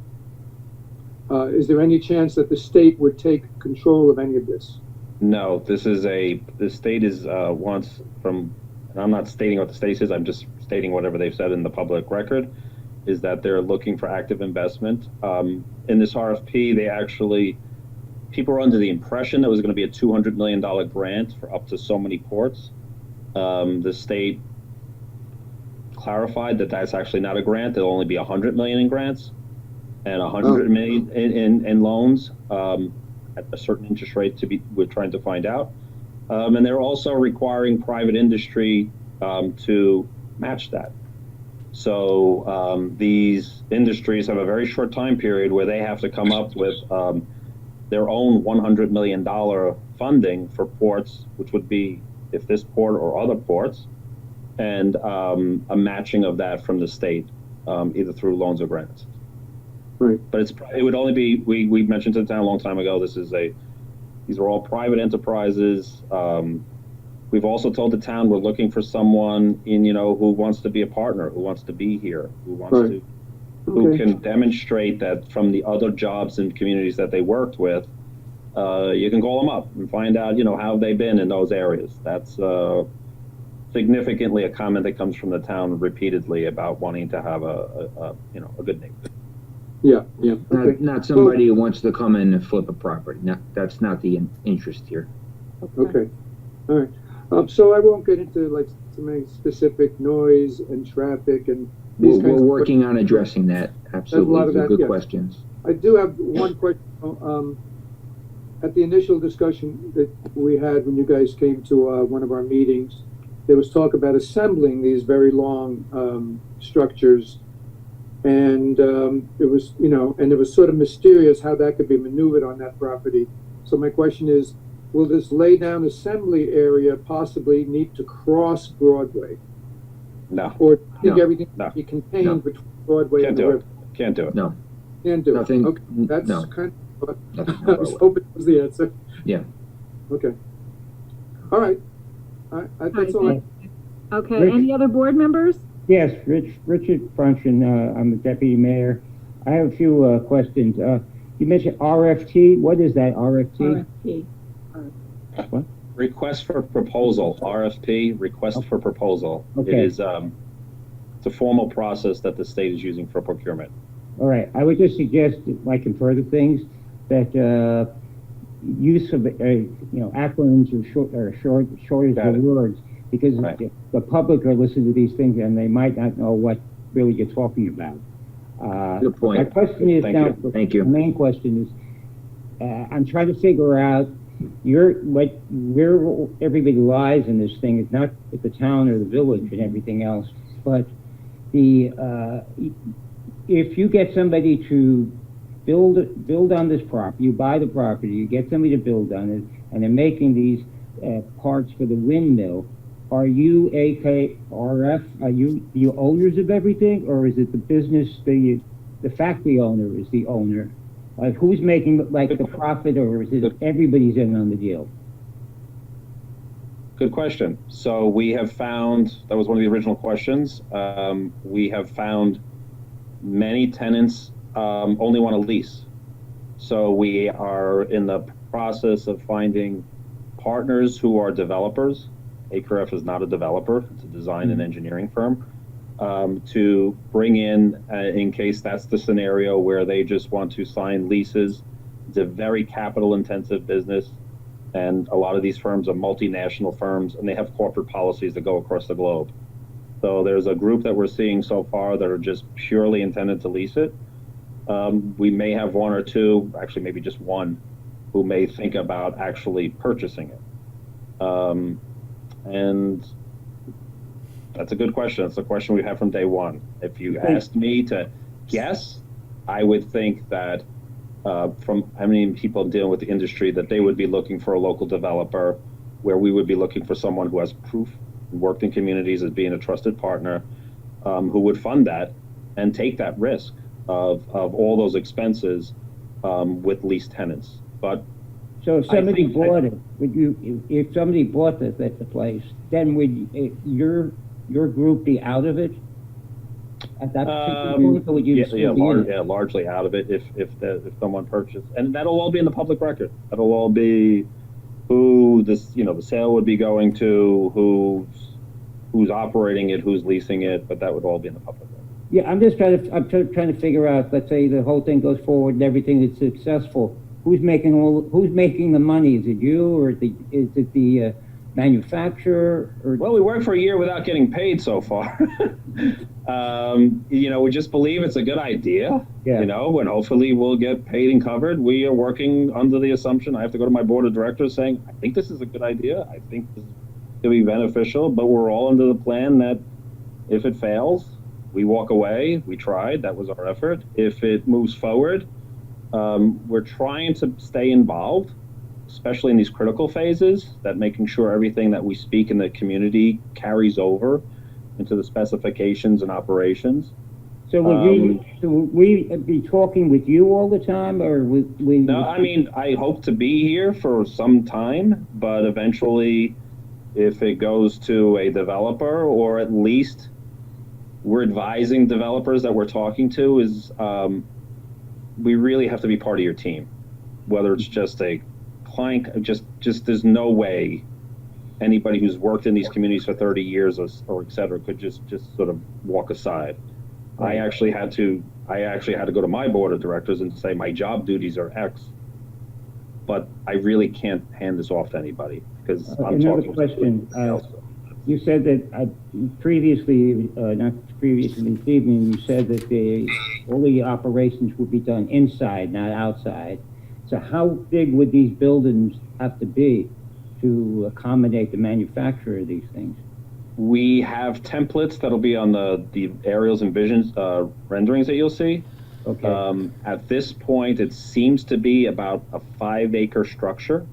Is there any chance that the state would take control of any of this? No, the state is wants from, and I'm not stating what the state says, I'm just stating whatever they've said in the public record, is that they're looking for active investment. In this RFP, people were under the impression it was going to be a $200 million grant for up to so many ports. The state clarified that that's actually not a grant. There'll only be $100 million in grants and $100 million in loans at a certain interest rate we're trying to find out. And they're also requiring private industry to match that. So these industries have a very short time period where they have to come up with their own $100 million funding for ports, which would be if this port or other ports, and a matching of that from the state, either through loans or grants. Right. But it would only be, we mentioned to the town a long time ago, these are all private enterprises. We've also told the town we're looking for someone who wants to be a partner, who wants to be here, who can demonstrate that from the other jobs and communities that they worked with. You can call them up and find out, how they've been in those areas. That's significantly a comment that comes from the town repeatedly about wanting to have a good name. Yeah. Okay. Not somebody who wants to come in and flip a property. That's not the interest here. Okay. All right. So I won't get into some specific noise and traffic and these We're working on addressing that. Absolutely. A lot of that, good yeah. questions. I do have one question. At the initial discussion that we had when you guys came to one of our meetings, there was talk about assembling these very long structures, and it was sort of mysterious how that could be maneuvered on that property. So my question is, will this lay-down assembly area possibly need to cross Broadway? No. Or do you think No. everything No. can be contained No. between Broadway Can't and the do river? it. Can't do it. No. Can't do Nothing. it. Okay, that's No. kind of what Nothing I was hoping was the answer. Yeah. Okay. All right. That's all. Okay, Rich- any other board members? Yes, Richard Brunson, I'm the deputy mayor. I have a few questions. You mentioned RFT. What is that, RFT? RFP. Request for proposal, RFP, request for proposal. Okay. It is, it's a formal process that the state is using for procurement. All right. I would just suggest, like in further things, that use of acronyms or shortage Got of it. words, because Right. the public are listening to these things and they might not know what really you're talking about. Good point. My question is Thank now, you. Thank you. the main question is, I'm trying to figure out where everybody lies in this thing. It's not at the town or the village and everything else, but if you get somebody to build on this property, you buy the property, you get somebody to build on it, and they're making these parts for the windmill. Are you AKRF? Are you owners of everything, or is it the business, the factory owner is the owner? Who's making the profit, or is it everybody's in on the deal? Good question. So we have found, that was one of the original questions. We have found many tenants only want a lease. So we are in the process of finding partners who are developers. AKRF is not a developer, it's a design and engineering firm, to bring in case that's the scenario where they just want to sign leases. It's a very capital intensive business, and a lot of these firms are multinational firms, and they have corporate policies that go across the globe. So there's a group that we're seeing so far that are just purely intended to lease it. We may have one or two, actually maybe just one, who may think about actually purchasing it. And that's a good question. It's a question we had from day one. If you asked me to guess, I would think that from how many people dealing with the industry, that they would be looking for a local developer, where we would be looking for someone who has proof, worked in communities as being a trusted partner, who would fund that and take that risk of all those expenses with lease tenants. But So if somebody bought it, would you, if somebody bought this at the place, then would your group be out of it at that particular point, or would you still be in it? Largely out of it if someone purchased, and that'll all be in the public record. That'll all be who this, the sale would be going to, who's operating it, who's leasing it, but that would all be in the public record. Yeah, I'm trying to figure out, let's say the whole thing goes forward and everything is successful. Who's making the money? Is it you, or is it the manufacturer? Or... Well, we worked for a year without getting paid so far. We just believe it's a good idea. Yeah. And hopefully we'll get paid and covered. We are working under the assumption, I have to go to my board of directors saying, I think this is a good idea. I think this is going to be beneficial, but we're all under the plan that if it fails, we walk away. We tried. That was our effort. If it moves forward, we're trying to stay involved, especially in these critical phases, that making sure everything that we speak in the community carries over into the specifications and operations. So would we be talking with you all the time, or would we? No, I mean, I hope to be here for some time, but eventually, if it goes to a developer, or at least we're advising developers that we're talking to, is we really have to be part of your team, whether it's just a client, just there's no way anybody who's worked in these communities for 30 years or et cetera could just sort of walk aside. Right. I actually had to go to my board of directors and say my job duties are X, but I really can't hand this off to anybody because I'm talking to somebody else. You said that previously, not previously this evening, you said that all the operations would be done inside, not outside. So how big would these buildings have to be to accommodate the manufacture of these things? We have templates that'll be on the aerials and visions renderings that you'll see. Okay. At this point, it seems to be about a 5-acre structure.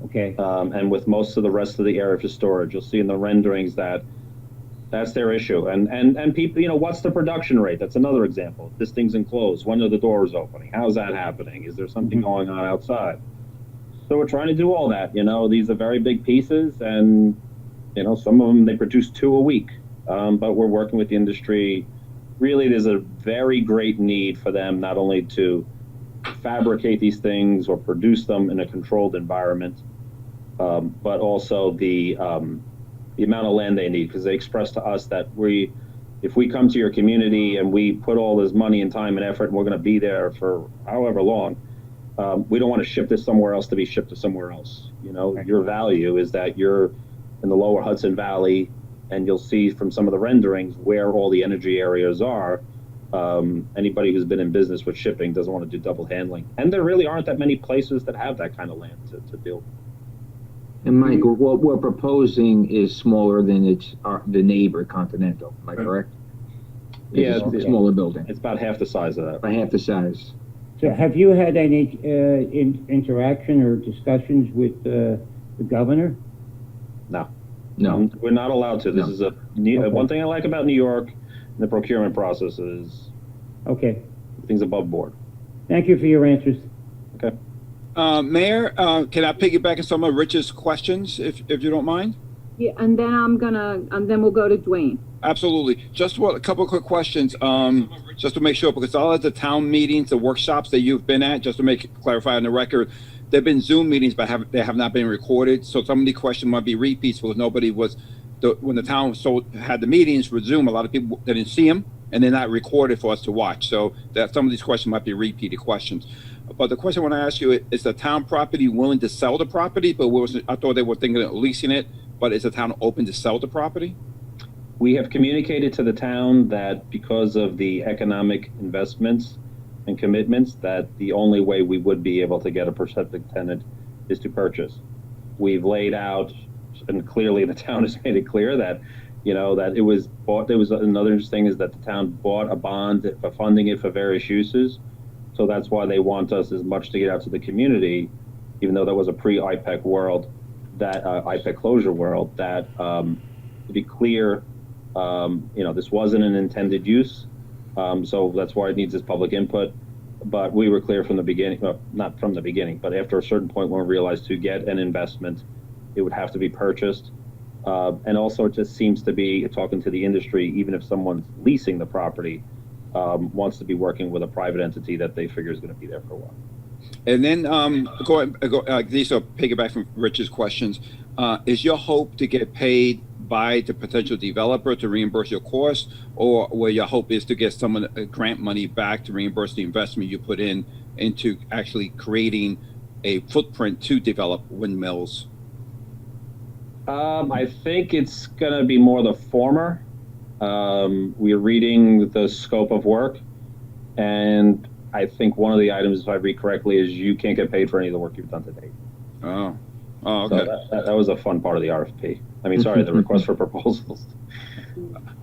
Okay. And with most of the rest of the area for storage, you'll see in the renderings that's their issue. And people, what's the production rate? That's another example. This thing's enclosed. When are the doors opening? How's that happening? Is there something going on outside? So we're trying to do all that. These are very big pieces, and some of them they produce 2 a week. But we're working with the industry. Really, there's a very great need for them not only to fabricate these things or produce them in a controlled environment, but also the amount of land they need, because they express to us that if we come to your community and we put all this money and time and effort and we're going to be there for however long, we don't want to ship this somewhere else to be shipped to somewhere else. Your value is that you're in the lower Hudson Valley, and you'll see from some of the renderings where all the energy areas are. Anybody who's been in business with shipping doesn't want to do double handling. And there really aren't that many places that have that kind of land to build. And Michael, what we're proposing is smaller than the neighbor Continental, am I correct? Yeah, it's a smaller building. It's about half the size of that. By half the size. So have you had any interaction or discussions with the governor? No, we're not allowed to. This No. is Okay. one thing I like about New York. The procurement process is Okay. things above board. Thank you for your answers. Okay. Mayor, can I piggyback on some of Rich's questions, if you don't mind? Yeah, and then we'll go to Dwayne. Absolutely. Just a couple of quick questions, just to make sure, because all of the town meetings, the workshops that you've been at, just to clarify on the record, they've been Zoom meetings, but they have not been recorded. So some of the questions might be repeats because nobody was, when the town had the meetings with Zoom, a lot of people didn't see them, and they're not recorded for us to watch. So that some of these questions might be repeated questions. But the question I want to ask you is the town property willing to sell the property? But I thought they were thinking of leasing it, but is the town open to sell the property? We have communicated to the town that because of the economic investments and commitments, that the only way we would be able to get a septic tenant is to purchase. We've laid out, and clearly the town has made it clear that, that it was bought. There was another interesting thing is that the town bought a bond for funding it for various uses. So that's why they want us as much to get out to the community, even though that was a pre-IPEC world, that IPEC closure world, that to be clear, this wasn't an intended use. So that's why it needs this public input. But we were clear from the beginning, well, not from the beginning, but after a certain point when we realized to get an investment, it would have to be purchased. And also it just seems to be, talking to the industry, even if someone's leasing the property, wants to be working with a private entity that they figure is going to be there for a while. And then these are piggyback from Rich's questions. Is your hope to get paid by the potential developer to reimburse your costs, or where your hope is to get some of the grant money back to reimburse the investment you put into actually creating a footprint to develop windmills? I think it's going to be more the former. We're reading the scope of work, and I think one of the items, if I read correctly, is you can't get paid for any of the work you've done to date. Oh, okay. So that was a fun part of the RFP. I mean, sorry, the request for proposals.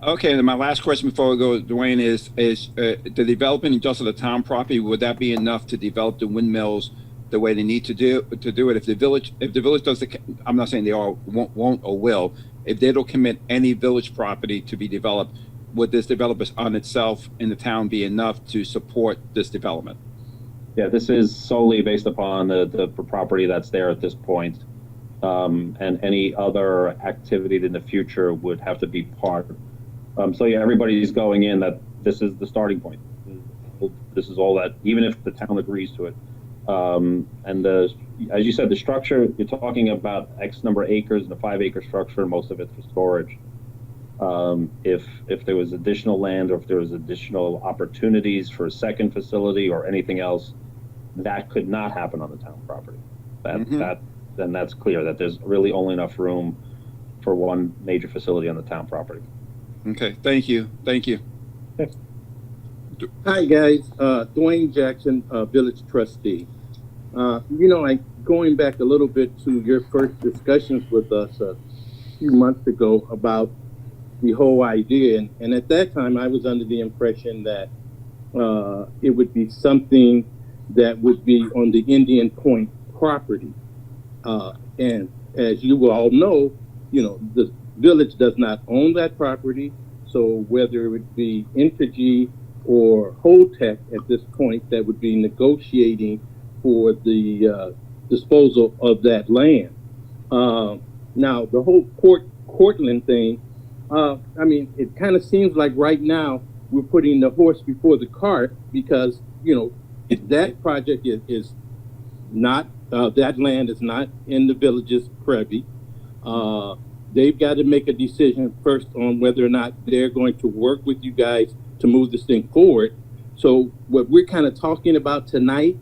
Okay, and my last question before we go, Dwayne, is the development just of the town property, would that be enough to develop the windmills the way they need to do it? If the village does I'm not saying they all won't or will, if they don't commit any village property to be developed, would this development on itself in the town be enough to support this development? Yeah, this is solely based upon the property that's there at this point. And any other activity in the future would have to be part. So yeah, everybody's going in that this is the starting point. This is all that, even if the town agrees to it. And as you said, the structure, you're talking about X number of acres and a 5-acre structure, most of it for storage. If there was additional land, or if there was additional opportunities for a second facility or anything else, that could not happen on the town property. Then that's clear that there's really only enough room for one major facility on the town property. Okay, thank you. Hi guys, Dwayne Jackson, Village Trustee. Going back a little bit to your first discussions with us a few months ago about the whole idea, and at that time I was under the impression that it would be something that would be on the Indian Point property. And as you all know, the village does not own that property. So whether it would be Entergy or Holtec at this point that would be negotiating for the disposal of that land. Now, the whole Cortland thing, it kind of seems like right now we're putting the horse before the cart because, that project is not, that land is not in the village's privy. They've got to make a decision first on whether or not they're going to work with you guys to move this thing forward. So what we're kind of talking about tonight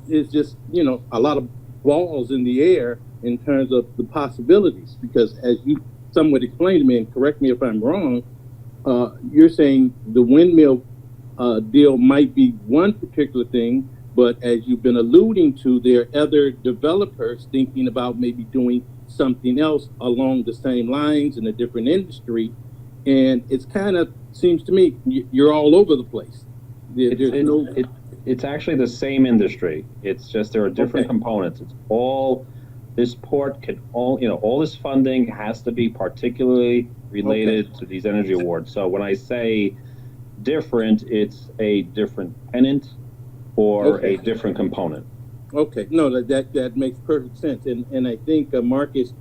is just, a lot of balls in the air in terms of the possibilities, because as you somewhat explained to me, and correct me if I'm wrong, you're saying the windmill deal might be one particular thing, but as you've been alluding to, there are other developers thinking about maybe doing something else along the same lines in a different industry. And it's kind of seems to me you're all over the place. It's actually the same industry. It's just there are different components. It's all, this port can all this funding has to be particularly related to these energy awards. So when I say different, it's a different tenant or a different component. Okay, no, that makes perfect sense. And I think Marcus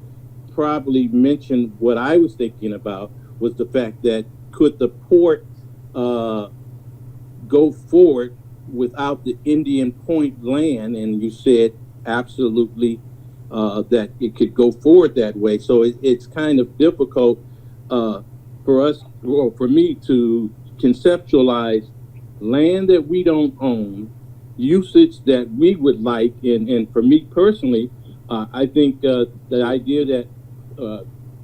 probably mentioned what I was thinking about was the fact that could the port go forward without the Indian Point land? And you said absolutely that it could go forward that way. So it's kind of difficult for us, or for me, to conceptualize land that we don't own, usage that we would like, and for me personally, I think the idea that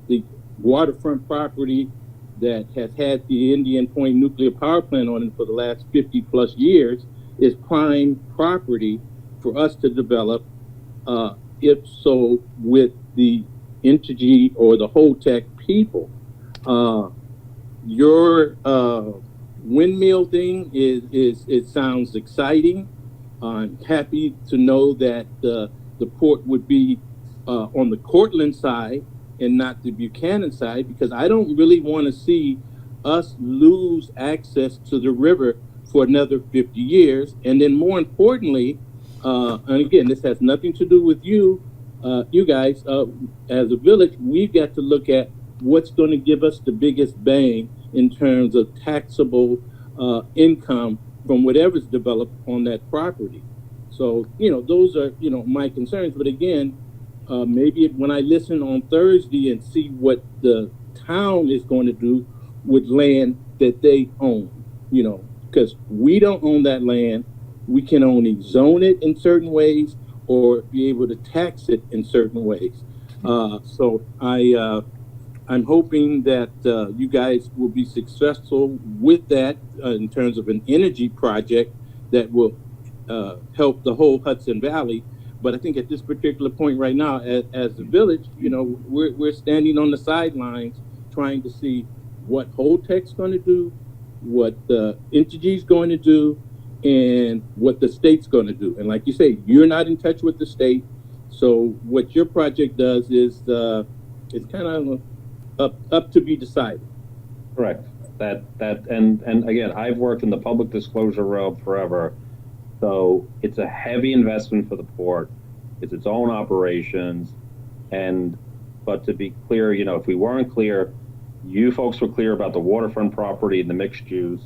the waterfront property that has had the Indian Point nuclear power plant on it for the last 50 plus years is prime property for us to develop, if so, with the Entergy or the Holtec people. Your windmill thing it sounds exciting. I'm happy to know that the port would be on the Cortland side and not the Buchanan side, because I don't really want to see us lose access to the river for another 50 years. And then more importantly, and again, this has nothing to do with you, you guys, as a village, we've got to look at what's going to give us the biggest bang in terms of taxable income from whatever's developed on that property. So, those are, my concerns. But again, maybe when I listen on Thursday and see what the town is going to do with land that they own, because we don't own that land. We can only zone it in certain ways or be able to tax it in certain ways. So I'm hoping that you guys will be successful with that in terms of an energy project that will help the whole Hudson Valley. But I think at this particular point right now, as a village, we're standing on the sidelines trying to see what Holtec's going to do, what the Entergy's going to do, and what the state's going to do. And like you say, you're not in touch with the state. So what your project does is it's kind of up to be decided. Correct. And again, I've worked in the public disclosure realm forever. So it's a heavy investment for the port. It's its own operations. But to be clear, if we weren't clear, you folks were clear about the waterfront property and the mixed use.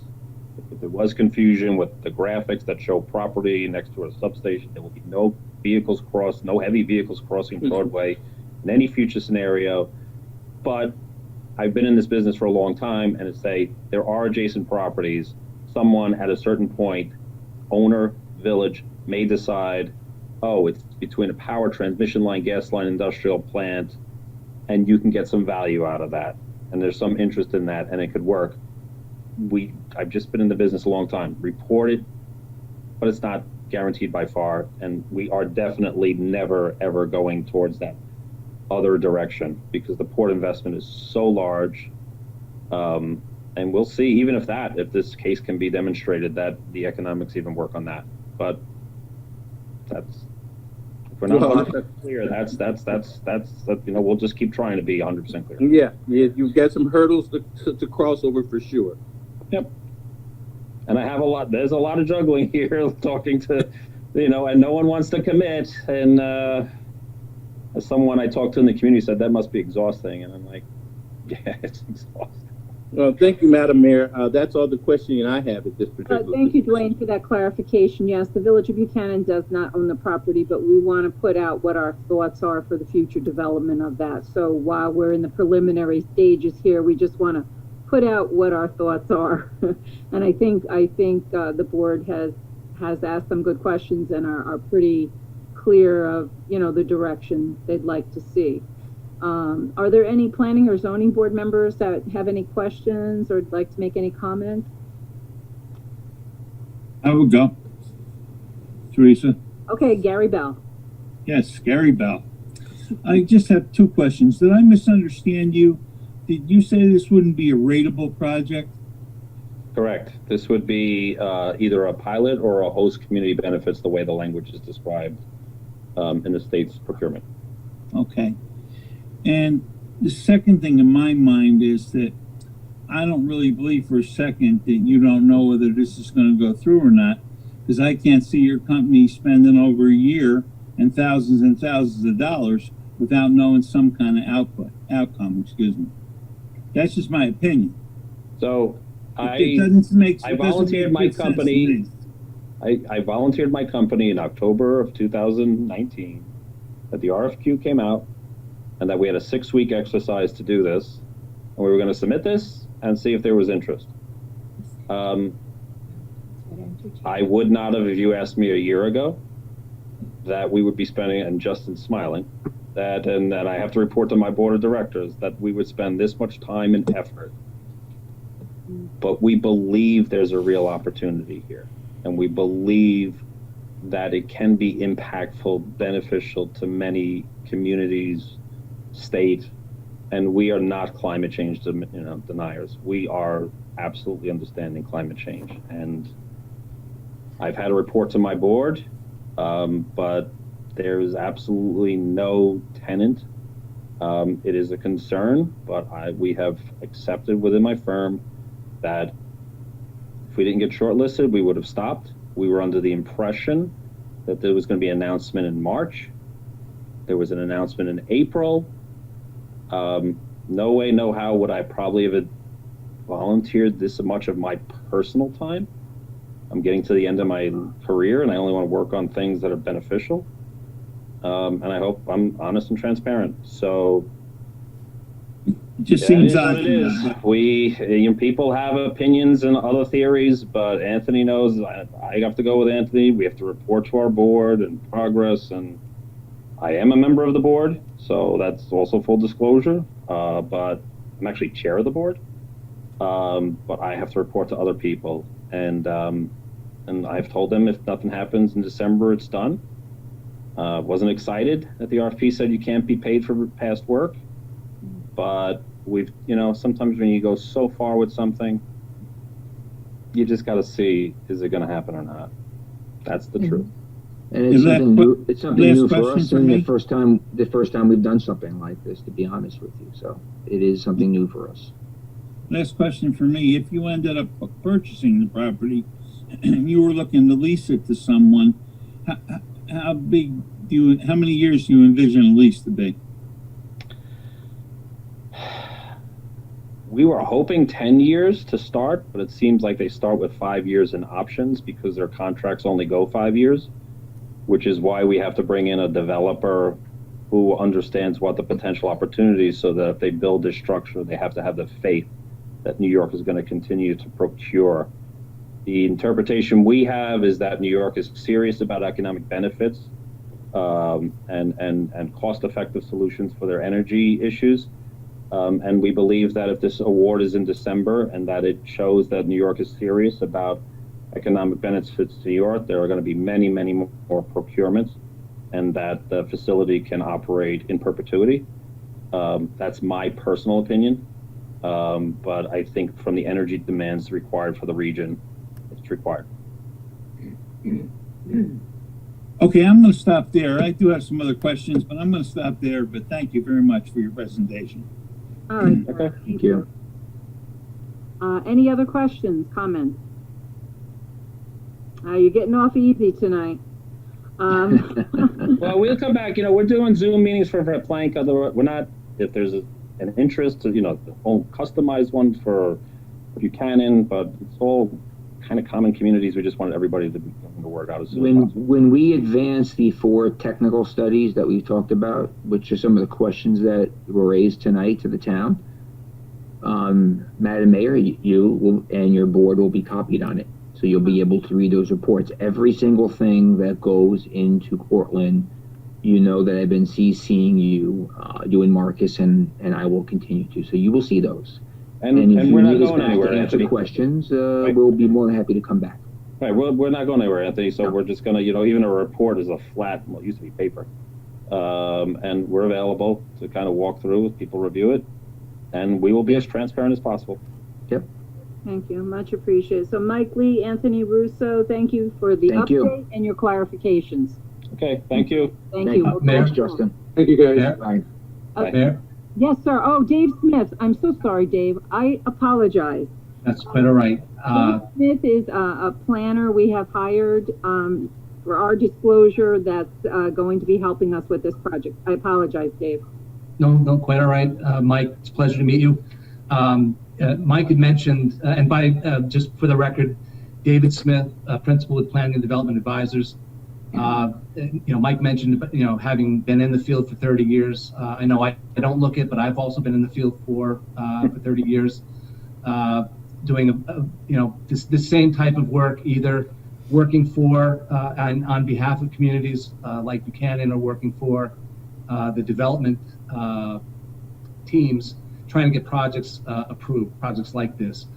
If there was confusion with the graphics that show property next to a substation, there will be no heavy vehicles crossing Broadway in any future scenario. But I've been in this business for a long time, and there are adjacent properties. Someone at a certain point, owner, village, may decide, it's between a power transmission line, gas line, industrial plant, and you can get some value out of that. And there's some interest in that, and it could work. I've just been in the business a long time. Report it, but it's not guaranteed by far, and we are definitely never, ever going towards that other direction because the port investment is so large. And we'll see, even if this case can be demonstrated, that the economics even work on that. But if we're not 100% clear, we'll just keep trying to be 100% clear. Yeah, you've got some hurdles to cross over for sure. Yep. And there's a lot of juggling here, talking to, and no one wants to commit. And as someone I talked to in the community said, that must be exhausting. And I'm like, yeah, it's exhausting. Well, thank you, Madam Mayor. That's all the questioning I have at this particular Thank you, Dwayne, for that clarification. Yes, the Village of Buchanan does not own the property, but we want to put out what our thoughts are for the future development of that. So while we're in the preliminary stages here, we just want to put out what our thoughts are. And I think the board has asked some good questions and are pretty clear of, the direction they'd like to see. Are there any planning or zoning board members that have any questions or would like to make any comments? I would go. Teresa? Okay, Gary Bell. Yes, Gary Bell. I just have two questions. Did I misunderstand you? Did you say this wouldn't be a rateable project? Correct. This would be either a pilot or a host community benefits, the way the language is described in the state's procurement. Okay. And the second thing in my mind is that I don't really believe for a second that you don't know whether this is going to go through or not, because I can't see your company spending over a year and thousands of dollars without knowing some kind of outcome. That's just my opinion. So it doesn't make I volunteered my company. I volunteered my company in October of 2019 that the RFQ came out and that we had a 6-week exercise to do this, and we were going to submit this and see if there was interest. I would not have, if you asked me a year ago, that we would be spending, and Justin's smiling, and that I have to report to my board of directors that we would spend this much time and effort but we believe there's a real opportunity here, and we believe that it can be impactful, beneficial to many communities, state, and we are not climate change deniers. We are absolutely understanding climate change, and I've had a report to my board, but there is absolutely no tenant. It is a concern, but we have accepted within my firm that if we didn't get shortlisted, we would have stopped. We were under the impression that there was going to be an announcement in March. There was an announcement in April. No way, no how would I probably have volunteered this much of my personal time. I'm getting to the end of my career, and I only want to work on things that are beneficial. And I hope I'm honest and transparent. So It just seems odd. It is. People have opinions and other theories, but Anthony knows I have to go with Anthony. We have to report to our board and progress, and I am a member of the board, so that's also full disclosure. But I'm actually chair of the board. But I have to report to other people, and I've told them if nothing happens in December, it's done. Wasn't excited that the RFP said you can't be paid for past work, but sometimes when you go so far with something, you just got to see, is it going to happen or not? That's the truth. And it's something new. It's something new for us, and the first time we've done something like this, to be honest with you. So it is something new for us. Last question for me: if you ended up purchasing the property and you were looking to lease it to someone, how many years do you envision a lease to be? We were hoping 10 years to start, but it seems like they start with 5 years in options because their contracts only go 5 years, which is why we have to bring in a developer who understands what the potential opportunities, so that if they build this structure, they have to have the faith that New York is going to continue to procure. The interpretation we have is that New York is serious about economic benefits and cost-effective solutions for their energy issues. And we believe that if this award is in December and that it shows that New York is serious about economic benefits to New York, there are going to be many, many more procurements, and that the facility can operate in perpetuity. That's my personal opinion. But I think from the energy demands required for the region, it's required. Okay, I'm going to stop there. I do have some other questions, but I'm going to stop there. But thank you very much for your presentation. All right. Okay. Thank you. Any other questions, comments? You're getting off easy tonight. Well, we'll come back. We're doing Zoom meetings for Plank. We're not, if there's an interest, whole customized one for Buchanan, but it's all kind of common communities. We just wanted everybody to work out as soon as possible. When we advance the 4 technical studies that we've talked about, which are some of the questions that were raised tonight to the town, Madam Mayor, you will, and your board will be copied on it. So you'll be able to read those reports. Every single thing that goes into Cortland, that I've been CCing you, you and Marcus, and I will continue to. So you will see those. And if we're you not need us going back anywhere, to answer Anthony. Questions, Right. We'll be more than happy to come back. Right, we're not going anywhere, Anthony. So we're just going to, even a report is a flat, it used to be paper. And we're available to kind of walk through, people review it, and we will be as transparent as possible. Yep. Thank you, much appreciated. So Mike Lee, Anthony Russo, thank you for the Thank update you. and your clarifications. Okay, thank you. Thank you. Thanks, Justin. Thank you, guys. Mayor? Bye. Okay. Mayor? Yes, sir. Oh, Dave Smith. I'm so sorry, Dave. I apologize. That's quite all right. Dave Smith is a planner we have hired for our disclosure that's going to be helping us with this project. I apologize, Dave. No, quite all right. Mike, it's a pleasure to meet you. Mike had mentioned, and by just for the record, David Smith, principal with Planning and Development Advisors. Mike mentioned, having been in the field for 30 years. I know I don't look it, but I've also been in the field for 30 years, doing this same type of work, either working for on behalf of communities like Buchanan, or working for the development teams, trying to get projects approved, projects like this.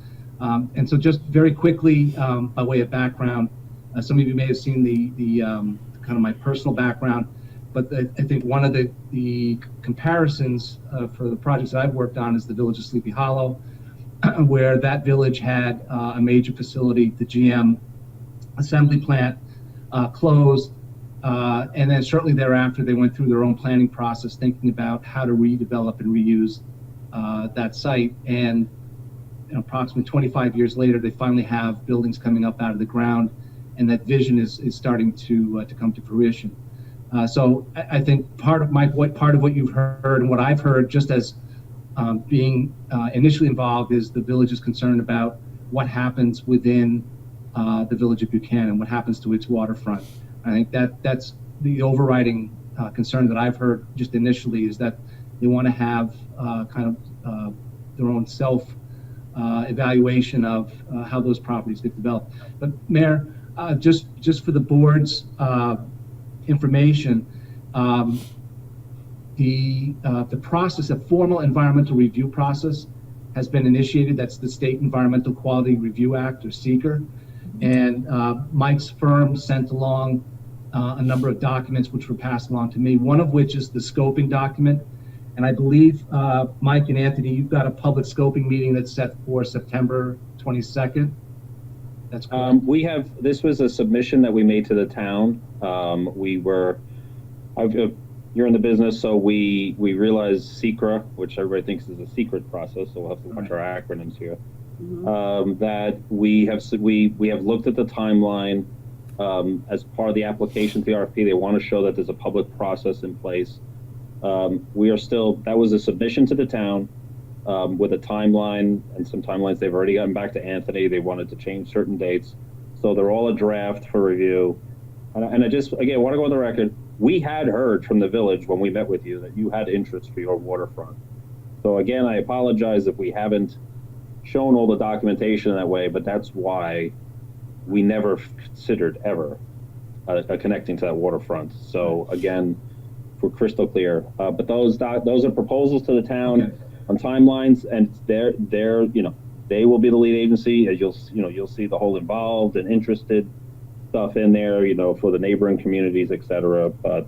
And so just very quickly, by way of background, some of you may have seen the kind of my personal background, but I think one of the comparisons for the projects that I've worked on is the village of Sleepy Hollow, where that village had a major facility, the GM assembly plant, closed. And then shortly thereafter, they went through their own planning process, thinking about how to redevelop and reuse that site. And approximately 25 years later, they finally have buildings coming up out of the ground, and that vision is starting to come to fruition. So I think part of what you've heard and what I've heard, just as being initially involved, is the village's concern about what happens within the village of Buchanan, what happens to its waterfront. I think that's the overriding concern that I've heard just initially, is that they want to have kind of their own self evaluation of how those properties get developed. But Mayor, just for the board's information, the process, a formal environmental review process, has been initiated. That's the State Environmental Quality Review Act, or SEQR. And Mike's firm sent along a number of documents which were passed along to me, one of which is the scoping document. And I believe, Mike and Anthony, you've got a public scoping meeting that's set for September 22nd. That's correct. This was a submission that we made to the town. You're in the business, so we realized SEQR, which everybody thinks is a secret process, so we'll have to watch our acronyms here. That we have looked at the timeline as part of the application to the RFP. They want to show that there's a public process in place. That was a submission to the town with a timeline, and some timelines they've already gotten back to Anthony. They wanted to change certain dates, so they're all a draft for review. And I just, again, want to go on the record. We had heard from the village when we met with you that you had interest for your waterfront. So again, I apologize if we haven't shown all the documentation in that way, but that's why we never considered ever connecting to that waterfront. So again, we're crystal clear. But those are proposals to the town on timelines, and they will be the lead agency. As you'll see the whole involved and interested stuff in there, for the neighboring communities, et cetera. But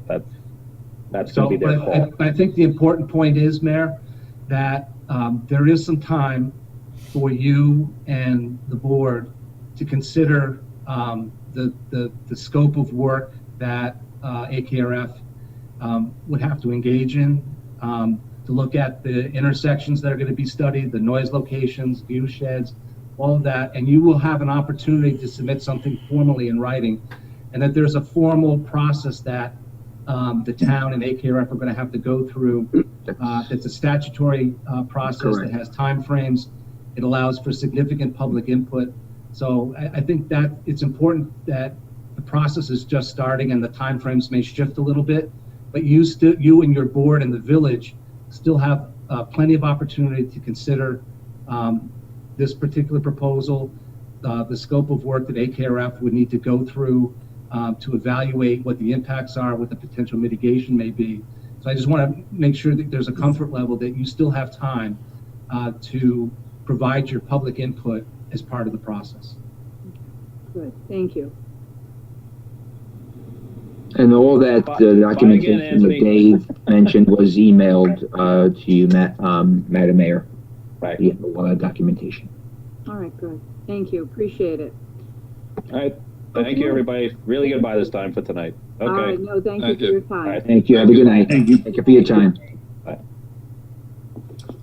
that's going to be their call. I think the important point is, Mayor, that there is some time for you and the board to consider the scope of work that AKRF would have to engage in, to look at the intersections that are going to be studied, the noise locations, view sheds, all of that, and you will have an opportunity to submit something formally in writing, and that there's a formal process that the town and AKRF are going to have to go through. It's a statutory process. Correct. That has timeframes. It allows for significant public input. So I think that it's important that the process is just starting, and the timeframes may shift a little bit, but you and your board and the village still have plenty of opportunity to consider this particular proposal, the scope of work that AKRF would need to go through to evaluate what the impacts are, what the potential mitigation may be. So I just want to make sure that there's a comfort level that you still have time to provide your public input as part of the process. Good, thank you. And all that documentation that Dave mentioned was emailed to you, Madam Mayor. Right. We have a lot of documentation. All right, good. Thank you. Appreciate it. All right. Thank you, everybody. Really goodbye this time for tonight. Okay. All right. No, thank you for your time. Right. Thank you. Have a good night. Thank you. Thank you for your time. Bye.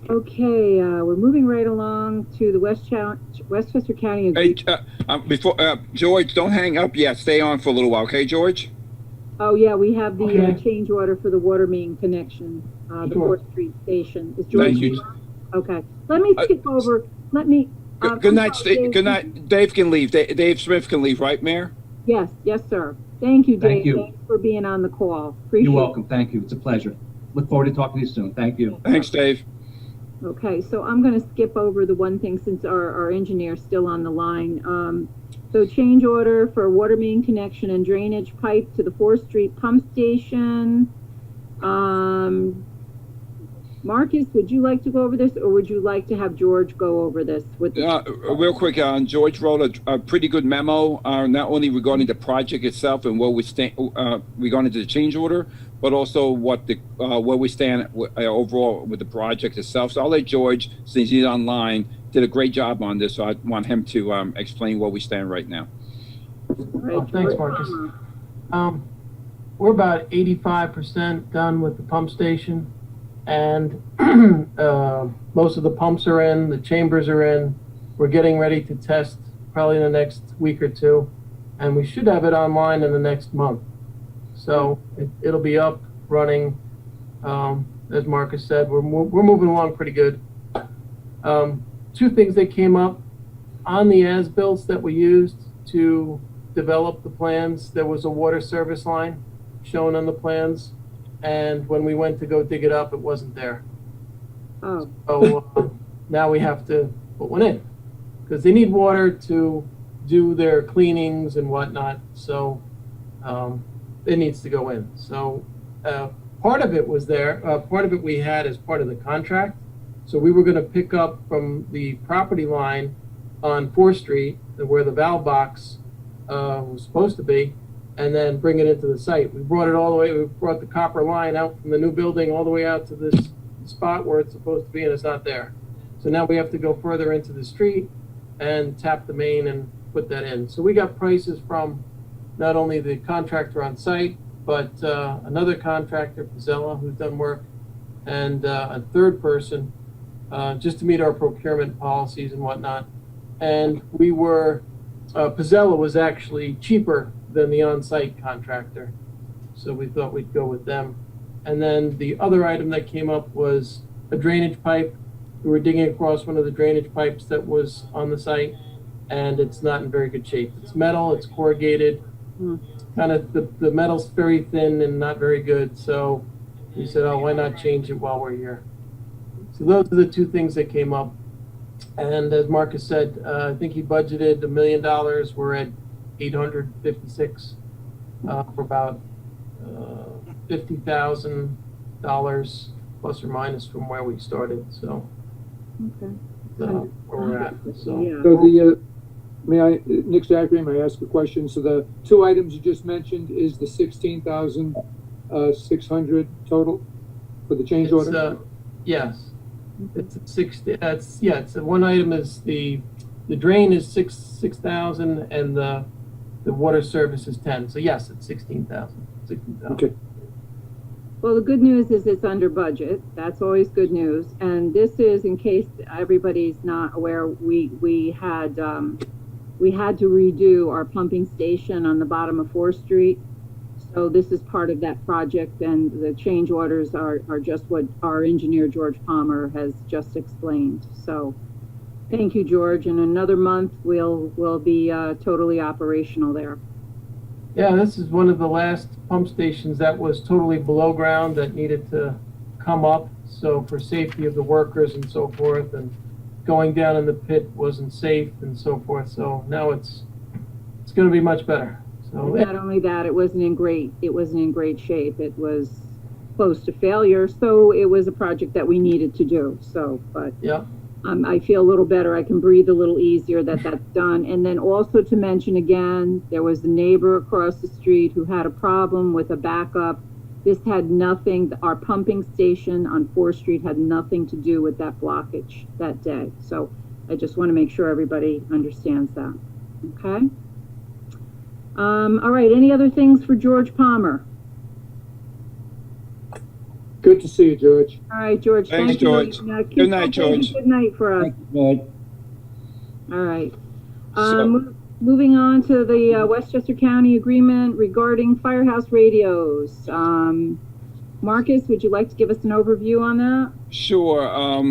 Okay, we're moving right along to the Westchester County. Hey, before George, don't hang up yet. Stay on for a little while, okay, George? Oh yeah, we have the change order for the water main connection, the 4th Street station. Is George? Thank you. Okay, let me skip over. Let me. Good night, Steve. Good night. Dave can leave. Dave Smith can leave, right, Mayor? Yes, sir. Thank you, Dave. Thank you. Thanks for being on the call. Appreciate You're welcome. Thank you. It's a pleasure. Look forward to talking to you soon. Thank you. Thanks, Dave. Okay, so I'm going to skip over the one thing since our engineer's still on the line. So change order for water main connection and drainage pipe to the 4th Street pump station. Marcus, would you like to go over this, or would you like to have George go over this with the Real quick, George wrote a pretty good memo, not only regarding the project itself and where we stand regarding the change order, but also what the where we stand overall with the project itself. So I'll let George, since he's online, did a great job on this. So I want him to explain where we stand right now. Right, Thanks, George. Marcus. We're about 85% done with the pump station, and most of the pumps are in, the chambers are in. We're getting ready to test probably in the next week or two, and we should have it online in the next month. So it'll be up, running. As Marcus said, we're moving along pretty good. Two things that came up on the as-built that we used to develop the plans. There was a water service line shown on the plans, and when we went to go dig it up, it wasn't there. Oh, So now we have to put one in, because they need water to do their cleanings and whatnot. So it needs to go in. So part of it was there. Part of it we had as part of the contract. So we were going to pick up from the property line on 4th Street, where the valve box was supposed to be, and then bring it into the site. We brought it all the way. We brought the copper line out from the new building all the way out to this spot where it's supposed to be, and it's not there. So now we have to go further into the street and tap the main and put that in. So we got prices from not only the contractor on site, but another contractor, Pizzella, who's done work, and a third person, just to meet our procurement policies and whatnot. And we were, Pizzella was actually cheaper than the on-site contractor, so we thought we'd go with them. And then the other item that came up was a drainage pipe. We were digging across one of the drainage pipes that was on the site, and it's not in very good shape. It's metal, it's corrugated, kind of the metal's very thin and not very good. So we said, oh, why not change it while we're here? So those are the two things that came up. And as Marcus said, I think he budgeted $1 million. We're at 856 for about $50,000 plus or minus from where we started. So okay. where we're at. So Yeah. So Nick Zachary, may I ask a question? So the two items you just mentioned is the 16,600 total for the change order? Yes, it's 60. It's one item is the drain is 6,000 and the water service is 10. So yes, it's 16,000. Okay. Well, the good news is it's under budget. That's always good news. And this is, in case everybody's not aware, we had to redo our pumping station on the bottom of 4th Street. So this is part of that project, and the change orders are just what our engineer, George Palmer, has just explained. So thank you, George. In another month, we'll be totally operational there. Yeah, this is one of the last pump stations that was totally below ground that needed to come up. So for safety of the workers and so forth, and going down in the pit wasn't safe and so forth. So now it's going to be much better. So not only that, it wasn't in great shape. It was close to failure. So it was a project that we needed to do. So, but yeah. I feel a little better. I can breathe a little easier that that's done. And then also to mention again, there was a neighbor across the street who had a problem with a backup. This had nothing, our pumping station on 4th Street had nothing to do with that blockage that day. So I just want to make sure everybody understands that. Okay. All right. Any other things for George Palmer? Good to see you, George. All right, George. Thanks, Thank George. you. Good night, George. Good night for us. George. All right. So- Moving on to the Westchester County agreement regarding firehouse radios. Marcus, would you like to give us an overview on that? Sure.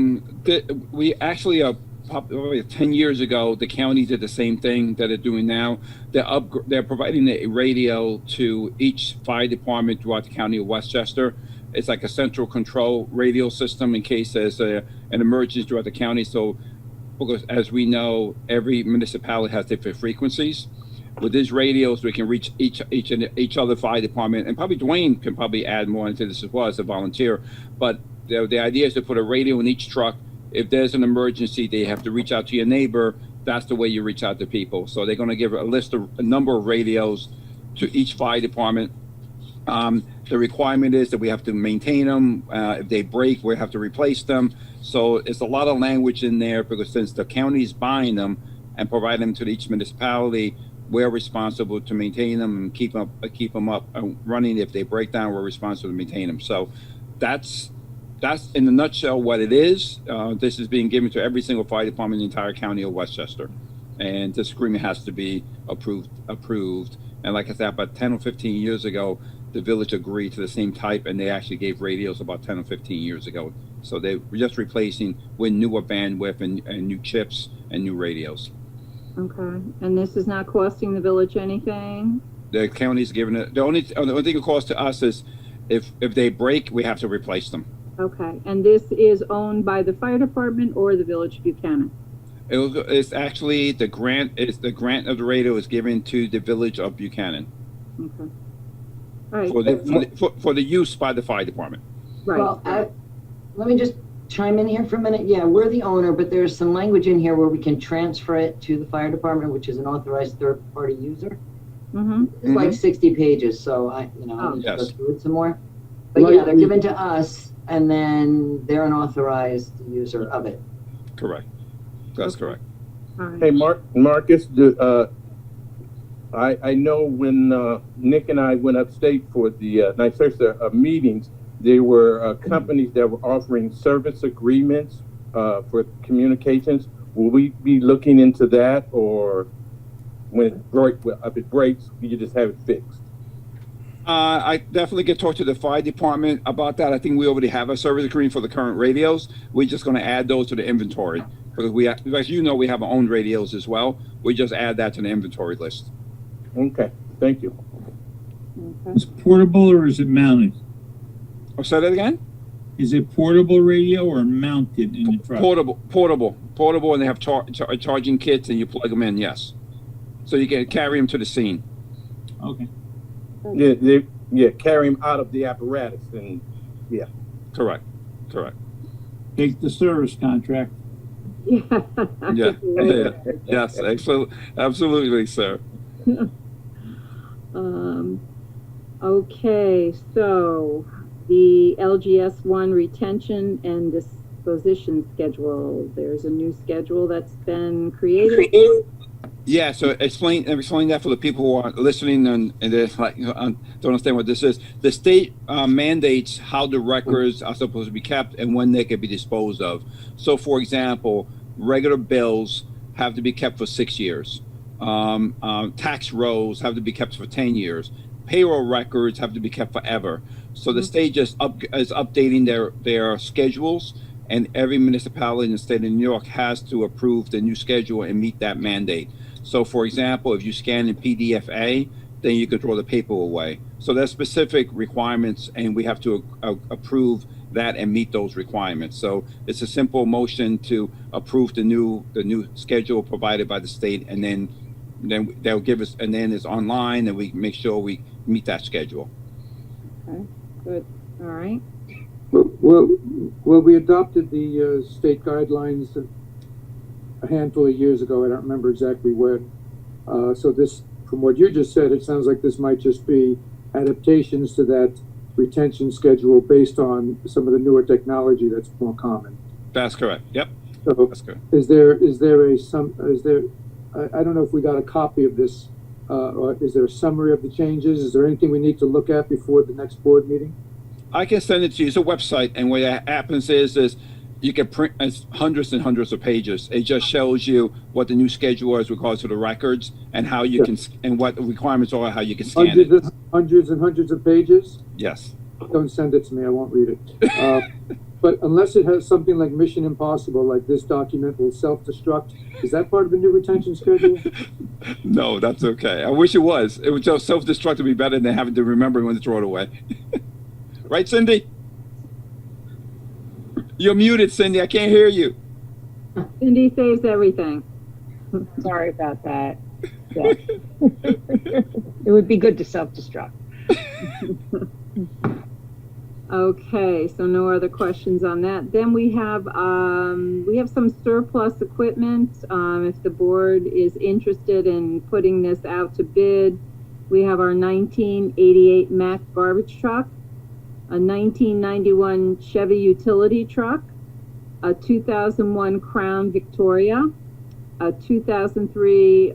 We actually, probably 10 years ago, the county did the same thing that they're doing now. They're providing a radio to each fire department throughout the county of Westchester. It's like a central control radio system in case there's an emergency throughout the county. So, because as we know, every municipality has different frequencies. With these radios, we can reach each other fire department, and probably Dwayne can probably add more into this as well as a volunteer. But the idea is to put a radio in each truck. If there's an emergency, they have to reach out to your neighbor. That's the way you reach out to people. So they're going to give a number of radios to each fire department. The requirement is that we have to maintain them. If they break, we have to replace them. So it's a lot of language in there, because since the county's buying them and providing them to each municipality, we're responsible to maintain them and keep them up and running. If they break down, we're responsible to maintain them. So that's in a nutshell what it is. This is being given to every single fire department in the entire county of Westchester, and this agreement has to be approved. And like I said, about 10 or 15 years ago, the village agreed to the same type, and they actually gave radios about 10 or 15 years ago. So they were just replacing with newer bandwidth and new chips and new radios. Okay, and this is not costing the village anything? The county's giving it. The only thing it costs to us is if they break, we have to replace them. Okay, and this is owned by the fire department or the village of Buchanan? It's actually the grant. It's the grant of the radio is given to the village of Buchanan. Okay. All right. For the use by the fire department. Right. Well, let me just chime in here for a minute. Yeah, we're the owner, but there's some language in here where we can transfer it to the fire department, which is an authorized third-party user. Mm-hmm. It's like 60 pages, so I need to go Yes. through it some more. But yeah, they're given to us, and then they're an authorized user of it. Correct. That's correct. All right. Hey, Marcus, I know when Nick and I went upstate for the NYSERDA meetings, there were companies that were offering service agreements for communications. Will we be looking into that, or if it breaks, you just have it fixed? I definitely can talk to the fire department about that. I think we already have a service agreement for the current radios. We're just going to add those to the inventory, because as you know, we have our own radios as well. We just add that to the inventory list. Okay, thank you. Okay. Is it portable or is it mounted? Oh, say that again? Is it portable radio or mounted in the truck? Portable, and they have charging kits, and you plug them in. Yes, so you can carry them to the scene. Okay. Yeah, carry them out of the apparatus, and yeah. Correct. Take the service contract. Yeah. Yes, absolutely, sir. Okay, so the LGS1 retention and disposition schedule. There's a new schedule that's been created. Yeah, so explain that for the people who are listening and they're like, don't understand what this is. The state mandates how the records are supposed to be kept and when they can be disposed of. So, for example, regular bills have to be kept for 6 years. Tax rolls have to be kept for 10 years. Payroll records have to be kept forever. So the state just is updating their schedules, and every municipality in the state of New York has to approve the new schedule and meet that mandate. So, for example, if you scan in PDF-A, then you can throw the paper away. So there's specific requirements, and we have to approve that and meet those requirements. So it's a simple motion to approve the new schedule provided by the state, and then they'll give us, and then it's online, and we make sure we meet that schedule. Okay, good. All right. Well, we adopted the state guidelines a handful of years ago. I don't remember exactly when. So this, from what you just said, it sounds like this might just be adaptations to that retention schedule based on some of the newer technology that's more common. That's correct. Yep. So That's good. is there I don't know if we got a copy of this, or is there a summary of the changes? Is there anything we need to look at before the next board meeting? I can send it to you. It's a website, and what happens is you can print hundreds and hundreds of pages. It just shows you what the new schedule is with regards to the records and how you can, and what the requirements are, how you can scan it. Hundreds and hundreds of pages? Yes. Don't send it to me, I won't read it. But unless it has something like Mission Impossible, like this document will self-destruct, is that part of the new retention schedule? No, that's okay. I wish it was. It would just self-destruct to be better than having to remember when to throw it away. Right, Cindy? You're muted, Cindy. I can't hear you. Cindy saves everything. Sorry about that. Yeah. It would be good to self-destruct. Okay, so no other questions on that. Then we have some surplus equipment. If the board is interested in putting this out to bid, we have our 1988 Mack garbage truck, a 1991 Chevy utility truck, a 2001 Crown Victoria, a 2003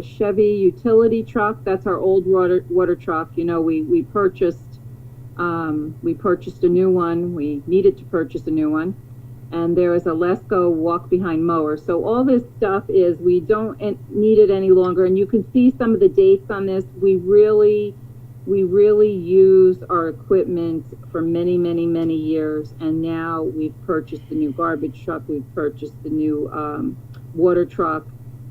Chevy utility truck. That's our old water truck. You know, we purchased a new one. We needed to purchase a new one. And there is a Lesco walk-behind mower. So all this stuff is, we don't need it any longer. And you can see some of the dates on this. We really use our equipment for many, many, many years. And now we've purchased the new garbage truck. We've purchased the new water truck.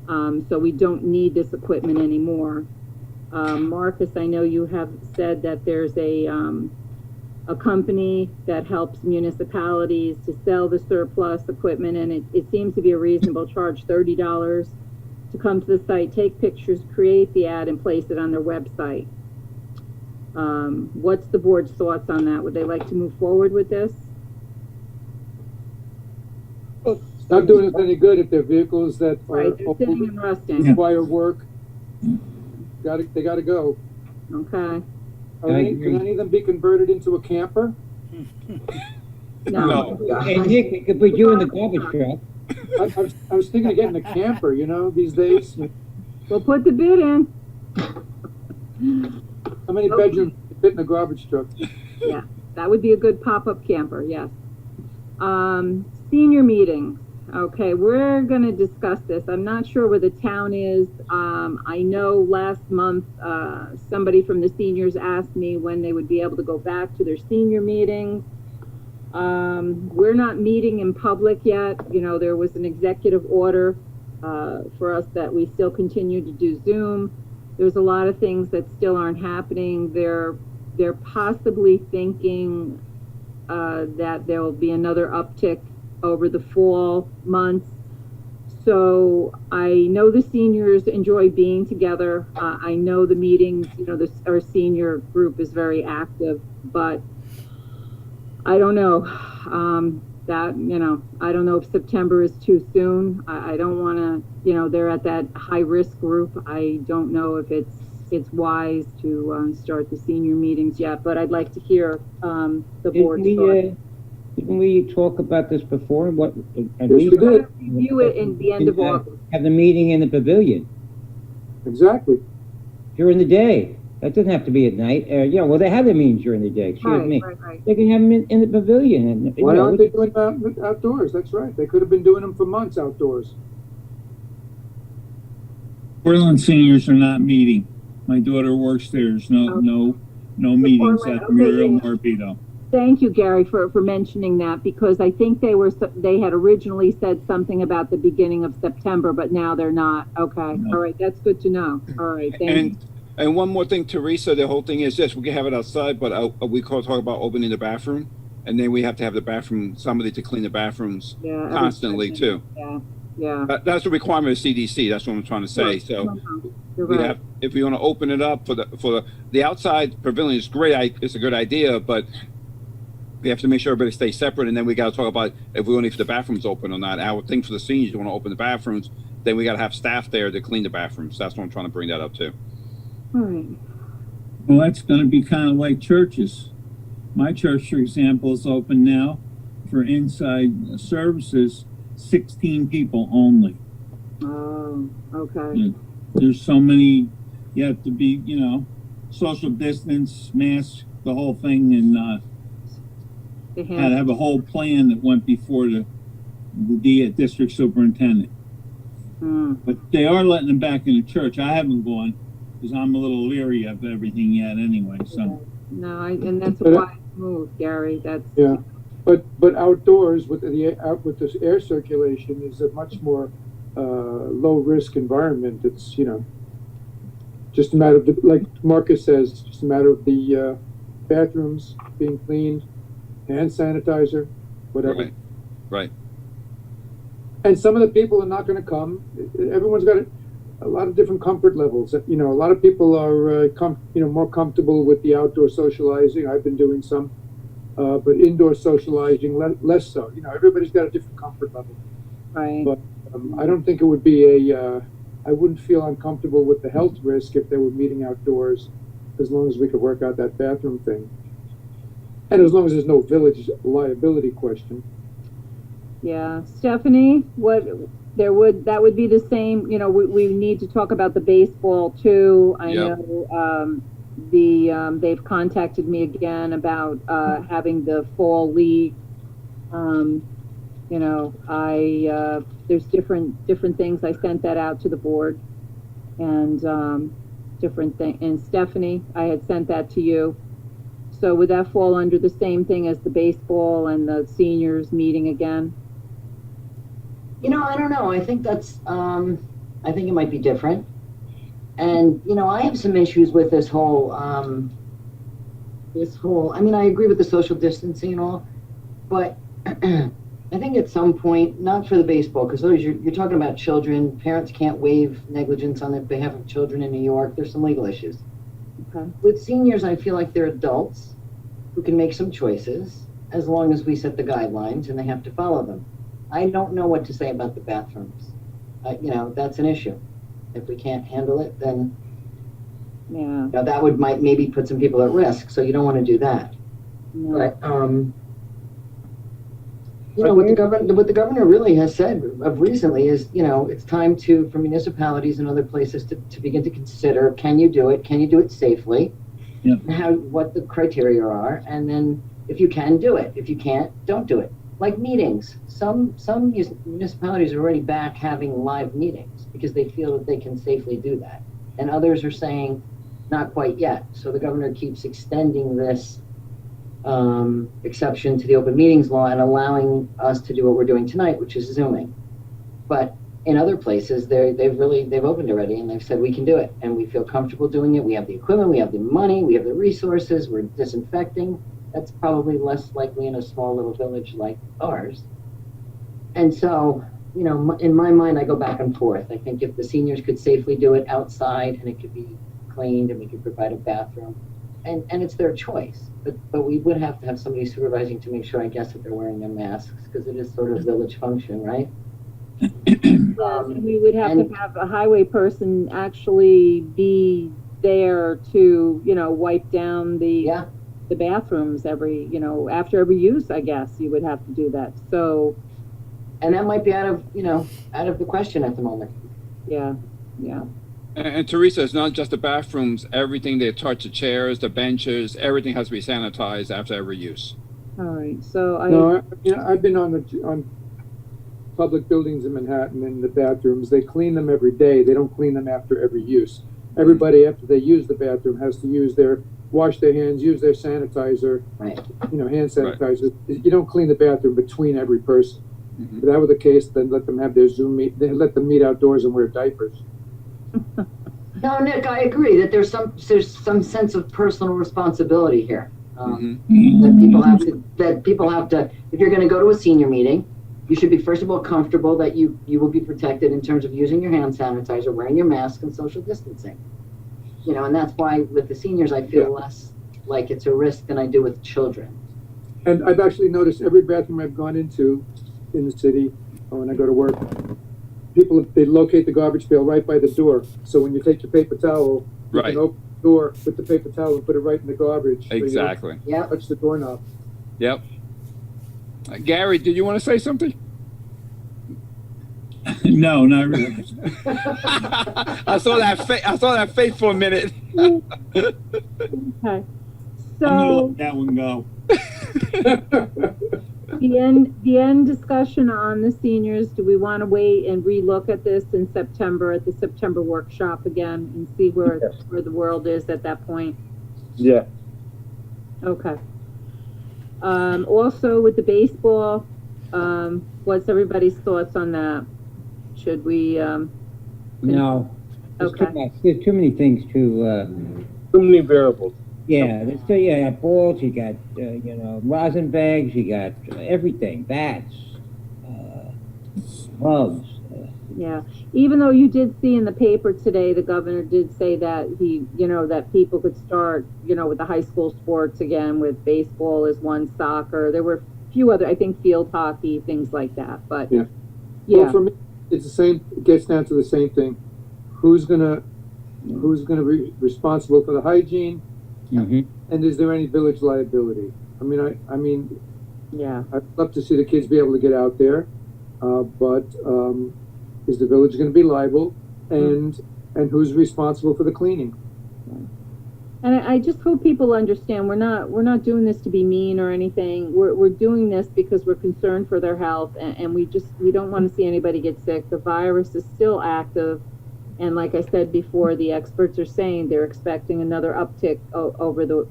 So we don't need this equipment anymore. Marcus, I know you have said that there's a company that helps municipalities to sell the surplus equipment, and it seems to be a reasonable charge, $30 to come to the site, take pictures, create the ad, and place it on their website. What's the board's thoughts on that? Would they like to move forward with this? It's not doing us any good if they're vehicles that are They're sitting and rusting. require work. They gotta go. Okay. Can any of them be converted into a camper? No. Hey, Nick, we could put you in the garbage truck. I was thinking of getting a camper, you know, these days. We'll put the bid in. How many bedrooms fit in a garbage truck? Yeah, that would be a good pop-up camper, yes. Senior meetings. Okay, we're going to discuss this. I'm not sure where the town is. I know last month somebody from the seniors asked me when they would be able to go back to their senior meetings. We're not meeting in public yet. You know, there was an executive order for us that we still continue to do Zoom. There's a lot of things that still aren't happening. They're possibly thinking that there will be another uptick over the fall months. So I know the seniors enjoy being together. I know the meetings, you know, our senior group is very active, but I don't know that, you know, I don't know if September is too soon. I don't want to, you know, they're at that high risk group. I don't know if it's wise to start the senior meetings yet, but I'd like to hear the board's thoughts. Didn't we talk about this before? What? Yes, we did. Review it in the end of August. Have the meeting in the pavilion Exactly. during the day. That doesn't have to be at night. Yeah, well, they have the meetings during the day. Excuse me. Right. They can have them in the pavilion. And, Why aren't they doing that outdoors? That's right. They could have been doing them for months outdoors. Portland seniors are not meeting. My daughter works there. There's no meetings at Muriel Morbido. Thank you, Gary, for mentioning that, because I think they had originally said something about the beginning of September, but now they're not. Okay. No. All right. That's good to know. All right. Thank you. And one more thing, Teresa, the whole thing is this: we can have it outside, but we talk about opening the bathroom, and then we have to have the bathroom, somebody to clean the bathrums constantly too. Yeah. That's a requirement of CDC. That's what I'm trying to say. So You're right. if you want to open it up for the outside pavilion, it's great. It's a good idea, but we have to make sure everybody stays separate, and then we got to talk about if we want to leave the bathrooms open or not. I would think for the seniors, you want to open the bathrooms, then we got to have staff there to clean the bathrooms. That's what I'm trying to bring that up too. All right. Well, that's going to be kind of like churches. My church, for example, is open now for inside services, 16 people only. Oh, okay. There's so many, you have to be, you know, social distance, mask, the whole thing, and had to have a whole plan that went before the district superintendent. But they are letting them back in the church. I haven't gone because I'm a little leery of everything yet anyway. So No, and that's a wise move, Gary. That's But outdoors with this air circulation is a much more low risk environment. It's, you know, just a matter of like Marcus says, just a matter of the bathrooms being cleaned, hand sanitizer, whatever. Right. And some of the people are not going to come. Everyone's got a lot of different comfort levels. You know, a lot of people are more comfortable with the outdoor socializing. I've been doing some. but indoor socializing, less so. You know, everybody's got a different comfort level. Right. But I don't think it would be I wouldn't feel uncomfortable with the health risk if they were meeting outdoors, as long as we could work out that bathroom thing. And as long as there's no village liability question. Yeah, Stephanie, that would be the same, you know, we need to talk about the baseball too. I Yep. know, they've contacted me again about, having the fall league. You know, there's different things. I sent that out to the board and, different thing. And Stephanie, I had sent that to you. So would that fall under the same thing as the baseball and the seniors meeting again? You know, I don't know. I think that's, I think it might be different. And, you know, I have some issues with this whole, I mean, I agree with the social distancing and all, but I think at some point, not for the baseball, because those you're talking about children. Parents can't waive negligence on the behalf of children in New York. There's some legal issues. Okay. With seniors, I feel like they're adults who can make some choices as long as we set the guidelines and they have to follow them. I don't know what to say about the bathrooms. You know, that's an issue. If we can't handle it, then Yeah. you know, that might maybe put some people at risk. So you don't want to do that. No. But you know, what the governor really has said of recently is, you know, it's time for municipalities and other places to begin to consider, can you do it? Can you do it safely? Yeah. And what the criteria are, and then if you can, do it. If you can't, don't do it. Like meetings, some municipalities are already back having live meetings because they feel that they can safely do that, and others are saying not quite yet. So the governor keeps extending this exception to the open meetings law and allowing us to do what we're doing tonight, which is Zooming. But in other places, they've opened already and they've said we can do it and we feel comfortable doing it. We have the equipment, we have the money, we have the resources, we're disinfecting. That's probably less likely in a small little village like ours. And so, you know, in my mind, I go back and forth. I think if the seniors could safely do it outside and it could be cleaned and we could provide a bathroom, and it's their choice, but we would have to have somebody supervising to make sure, I guess, that they're wearing their masks, because it is sort of village function, right? We would have to have a highway person actually be there to, you know, wipe down the bathrooms after every use. I guess you would have to do that. So, and that might be out of the question at the moment. Yeah. And Teresa, it's not just the bathrooms. Everything they touch, the chairs, the benches, everything has to be sanitized after every use. All right. So I've been on public buildings in Manhattan, and the bathrooms, they clean them every day. They don't clean them after every use. Everybody, after they use the bathroom, has to wash their hands, use their sanitizer, right? You know, hand sanitizer. Right. You don't clean the bathroom between every person. Mm-hmm. If that were the case, then let them have their Zoom meet. Then let them meet outdoors and wear diapers. No, Nick, I agree that there's some sense of personal responsibility here. That people have to. If you're going to go to a senior meeting, you should be, first of all, comfortable that you will be protected in terms of using your hand sanitizer, wearing your mask, and social distancing. You know, and that's why with the seniors, I feel less like it's a risk than I do with children. And I've actually noticed every bathroom I've gone into in the city, or when I go to work, they locate the garbage pail right by the door. So when you take your paper towel, you can open the door with the paper towel and put it right in the garbage. Exactly. So you touch the doorknob. Yep. Gary, did you want to say something? No, not really. I saw that face for a minute. Okay. So I'm gonna let that one go. the end discussion on the seniors. Do we want to wait and relook at this in September at the September workshop again and see where the world is at that point? Yeah. Okay. Also with the baseball, what's everybody's thoughts on that? Should we? No. Okay. There's too many things to. Too many variables. Yeah, you got balls, you got rosin bags, you got everything, bats, gloves. Yeah, even though you did see in the paper today, the governor did say that that people could start, with the high school sports again, with baseball is one, soccer. There were a few other, I think, field hockey, things like that. But Yeah. yeah, Well, for me, it's the same. It gets down to the same thing. Who's gonna be responsible for the hygiene? Mm-hmm. And is there any village liability? I mean, yeah. I'd love to see the kids be able to get out there, but is the village going to be liable? And who's responsible for the cleaning? And I just hope people understand we're not doing this to be mean or anything. We're doing this because we're concerned for their health, and we don't want to see anybody get sick. The virus is still active, and like I said before, the experts are saying they're expecting another uptick over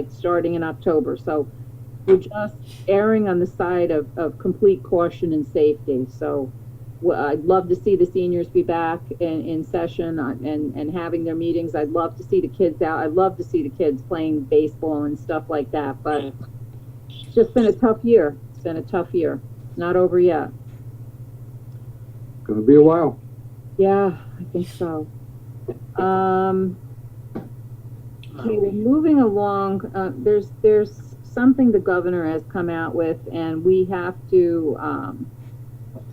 starting in October. So we're just erring on the side of complete caution and safety. So I'd love to see the seniors be back in session and having their meetings. I'd love to see the kids out. I'd love to see the kids playing baseball and stuff like that. But it's just been a tough year. It's been a tough year. It's not over yet. Going to be a while. Yeah, I think so. Okay, well, moving along, there's something the governor has come out with, and we have to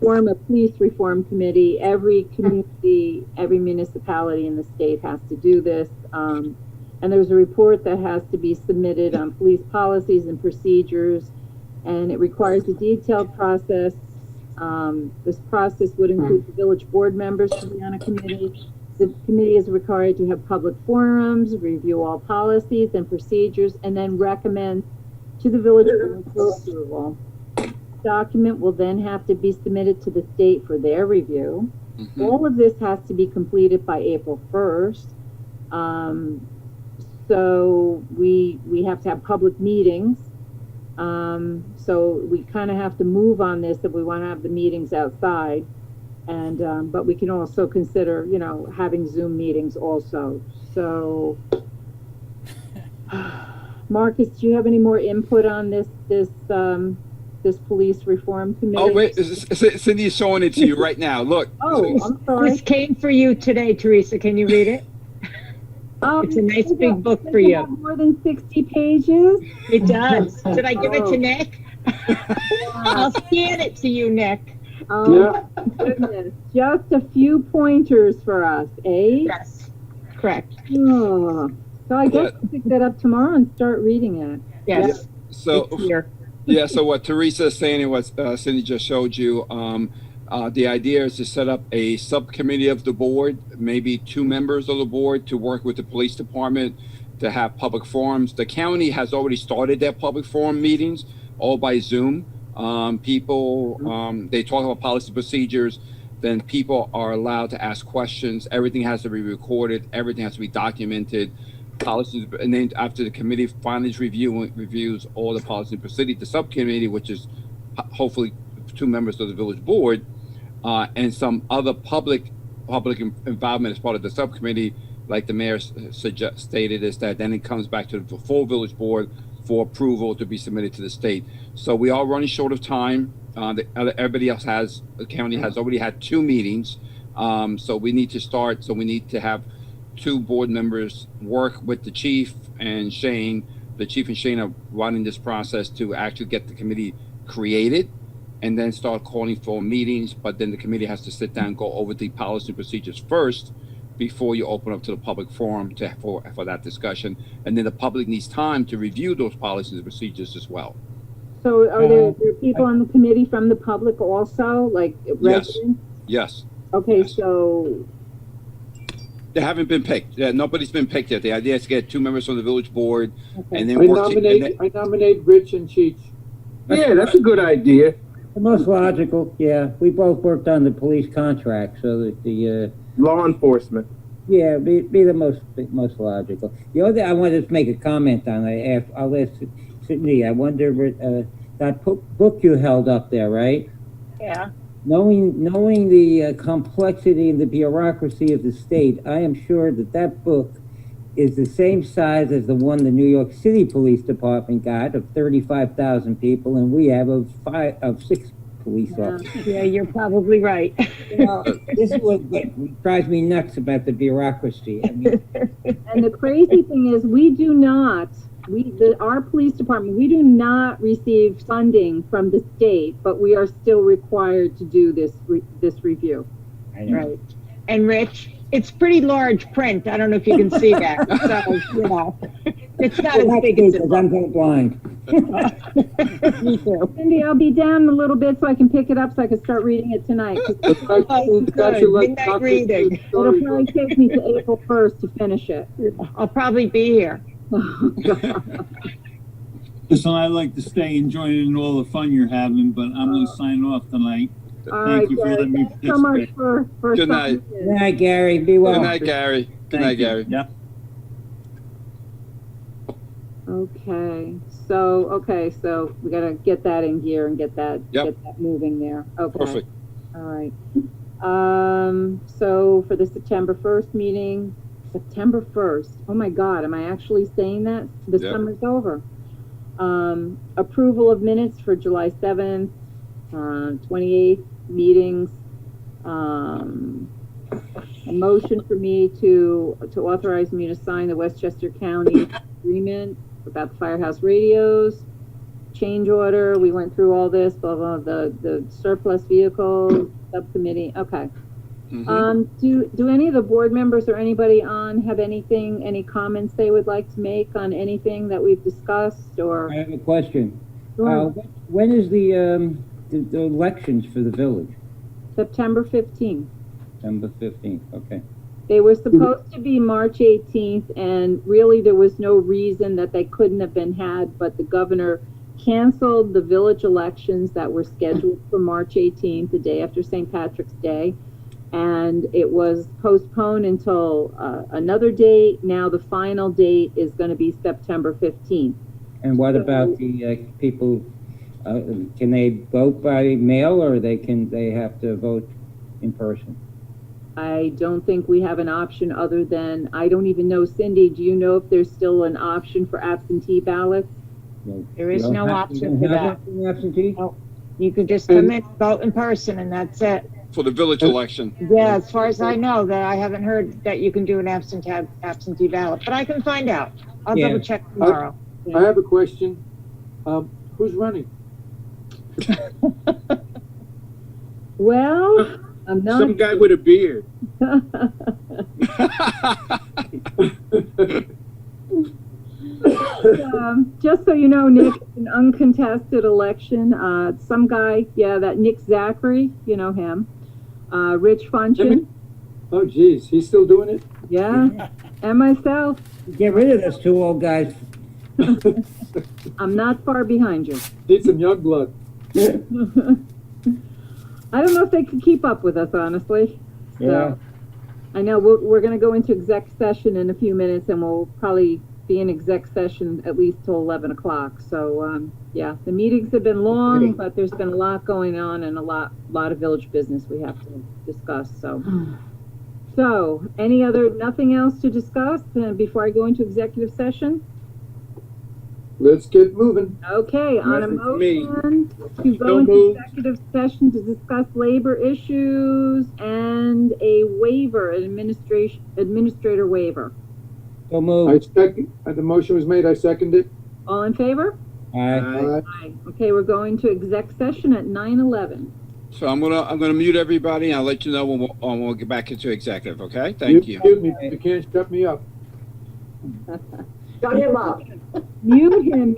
form a police reform committee. Every community, every municipality in the state has to do this. And there's a report that has to be submitted on police policies and procedures, and it requires a detailed process. This process would include the village board members to be on a committee. The committee is required to have public forums, review all policies and procedures, and then recommend to the village board for approval. Document will then have to be submitted to the state for their review. Mm-hmm. All of this has to be completed by April 1st. So we have to have public meetings. So we kind of have to move on this if we want to have the meetings outside. And but we can also consider, having Zoom meetings also. So Marcus, do you have any more input on this police reform committee? Oh, wait, Cindy's showing it to you right now. Look. Oh, I'm sorry. This came for you today, Teresa. Can you read it? It's a nice big book for you. More than 60 pages? It does. Should I give it to Nick? I'll scan it to you, Nick. Oh, yeah. Goodness. Just a few pointers for us, eh? Yes, correct. Oh. So I guess I'll pick that up tomorrow and start reading it. Yes. Yeah. So, yeah, so what Teresa is saying and what Cindy just showed you, the idea is to set up a subcommittee of the board, maybe 2 members of the board, to work with the police department to have public forums. The county has already started their public forum meetings, all by Zoom. They talk about policy procedures, then people are allowed to ask questions. Everything has to be recorded. Everything has to be documented. Policies, and then after the committee finally reviews all the policy and procedures, the subcommittee, which is hopefully 2 members of the village board, and some other public involvement as part of the subcommittee, like the mayor stated, is that then it comes back to the full village board for approval to be submitted to the state. So we are running short of time. Everybody else the county has already had 2 meetings. So we need to start. So we need to have 2 board members work with the chief and Shane. The chief and Shane are running this process to actually get the committee created and then start calling for meetings. But then the committee has to sit down and go over the policy and procedures first before you open up to the public forum for that discussion. And then the public needs time to review those policies and procedures as well. So are there people on the committee from the public also, like residents? Yes. Okay, yes. So they haven't been picked. Nobody's been picked yet. The idea is to get 2 members from the village board, okay. And then I nominate Rich and Cheech. Yeah, that's a good idea. The most logical, yeah. We both worked on the police contract, so that the law enforcement. Yeah, be the most logical. The other thing I wanted to make a comment on. I'll ask Sydney. I wonder that book you held up there, right? Yeah. Knowing the complexity and the bureaucracy of the state, I am sure that book is the same size as the one the New York City Police Department got of 35,000 people, and we have of 6 police Yeah. officer. Yeah, you're probably right. Well, this is what drives me nuts about the bureaucracy. I mean, And the crazy thing is, our police department, we do not receive funding from the state, but we are still required to do this review. I know. Right. And Rich, it's pretty large print. I don't know if you can see that. So, you know, it's not as big as it Because I'm colorblind. Me too. Cindy, I'll be down a little bit so I can pick it up so I can start reading it tonight. 'Cause Midnight reading. it'll probably take me to April 1st to finish it. I'll probably be here. Listen, I'd like to stay and join in all the fun you're having, but I'm going to sign off tonight. All right, Thank you for Gary, letting me thanks so much participate. for Good night. stopping Good in. night, Gary. Be well. Good night, Gary. Good night, Thank you. Gary. Yep. Okay, so we gotta get that in gear and get that moving there. Okay. Perfect. All right. So for the September 1st meeting, September 1st, oh my God, am I actually saying that? The Yep. summer's over. Approval of minutes for July 7th, 28th meetings. A motion for me to authorize me to sign the Westchester County agreement about the firehouse radios, change order, we went through all this, blah, blah, the surplus vehicle subcommittee, okay. Do any of the board members or anybody on have any comments they would like to make on anything that we've discussed, or? I have a question. Sure. When is the elections for the village? September 15th. September 15th, okay. They were supposed to be March 18th, and really there was no reason that they couldn't have been had, but the governor canceled the village elections that were scheduled for March 18th, the day after St. Patrick's Day, and it was postponed until another date. Now the final date is going to be September 15th. And what about the people, can they vote by mail, or they have to vote in person? I don't think we have an option other than, I don't even know, Cindy, do you know if there's still an option for absentee ballots? There is no option for that. Absentee? No. You could just come in, vote in person, and that's it. For the village election. Yeah, as far as I know, that I haven't heard that you can do an absentee ballot, but I can find out. I'll Yeah. double check tomorrow. I have a question. Who's running? Well, I'm not. Some guy with a beard. Just so you know, Nick, it's an uncontested election. Some guy, that Nick Zachary, you know him. Rich Funchin, Oh, geez, he's still doing it? yeah, and myself. Get rid of those two old guys. I'm not far behind you. Need some young blood. I don't know if they could keep up with us, honestly. Yeah. So, I know we're going to go into exec session in a few minutes, and we'll probably be in exec session at least till 11 o'clock. So, the meetings have been long, but there's been a lot going on and a lot of village business we have to discuss. So, nothing else to discuss before I go into executive session? Let's get moving. Okay, on a Nothing for me. motion to go So into moved. executive session to discuss labor issues and a waiver, an administrator waiver. So I move. second, the motion was made, I second it. All in favor? Aye. Aye. Aye. Okay, we're going to exec session at 9:11. So I'm gonna mute everybody, and I'll let you know when we'll get back into executive, okay? Thank you. Mute me, you can't shut me up. Shut him up. Mute him.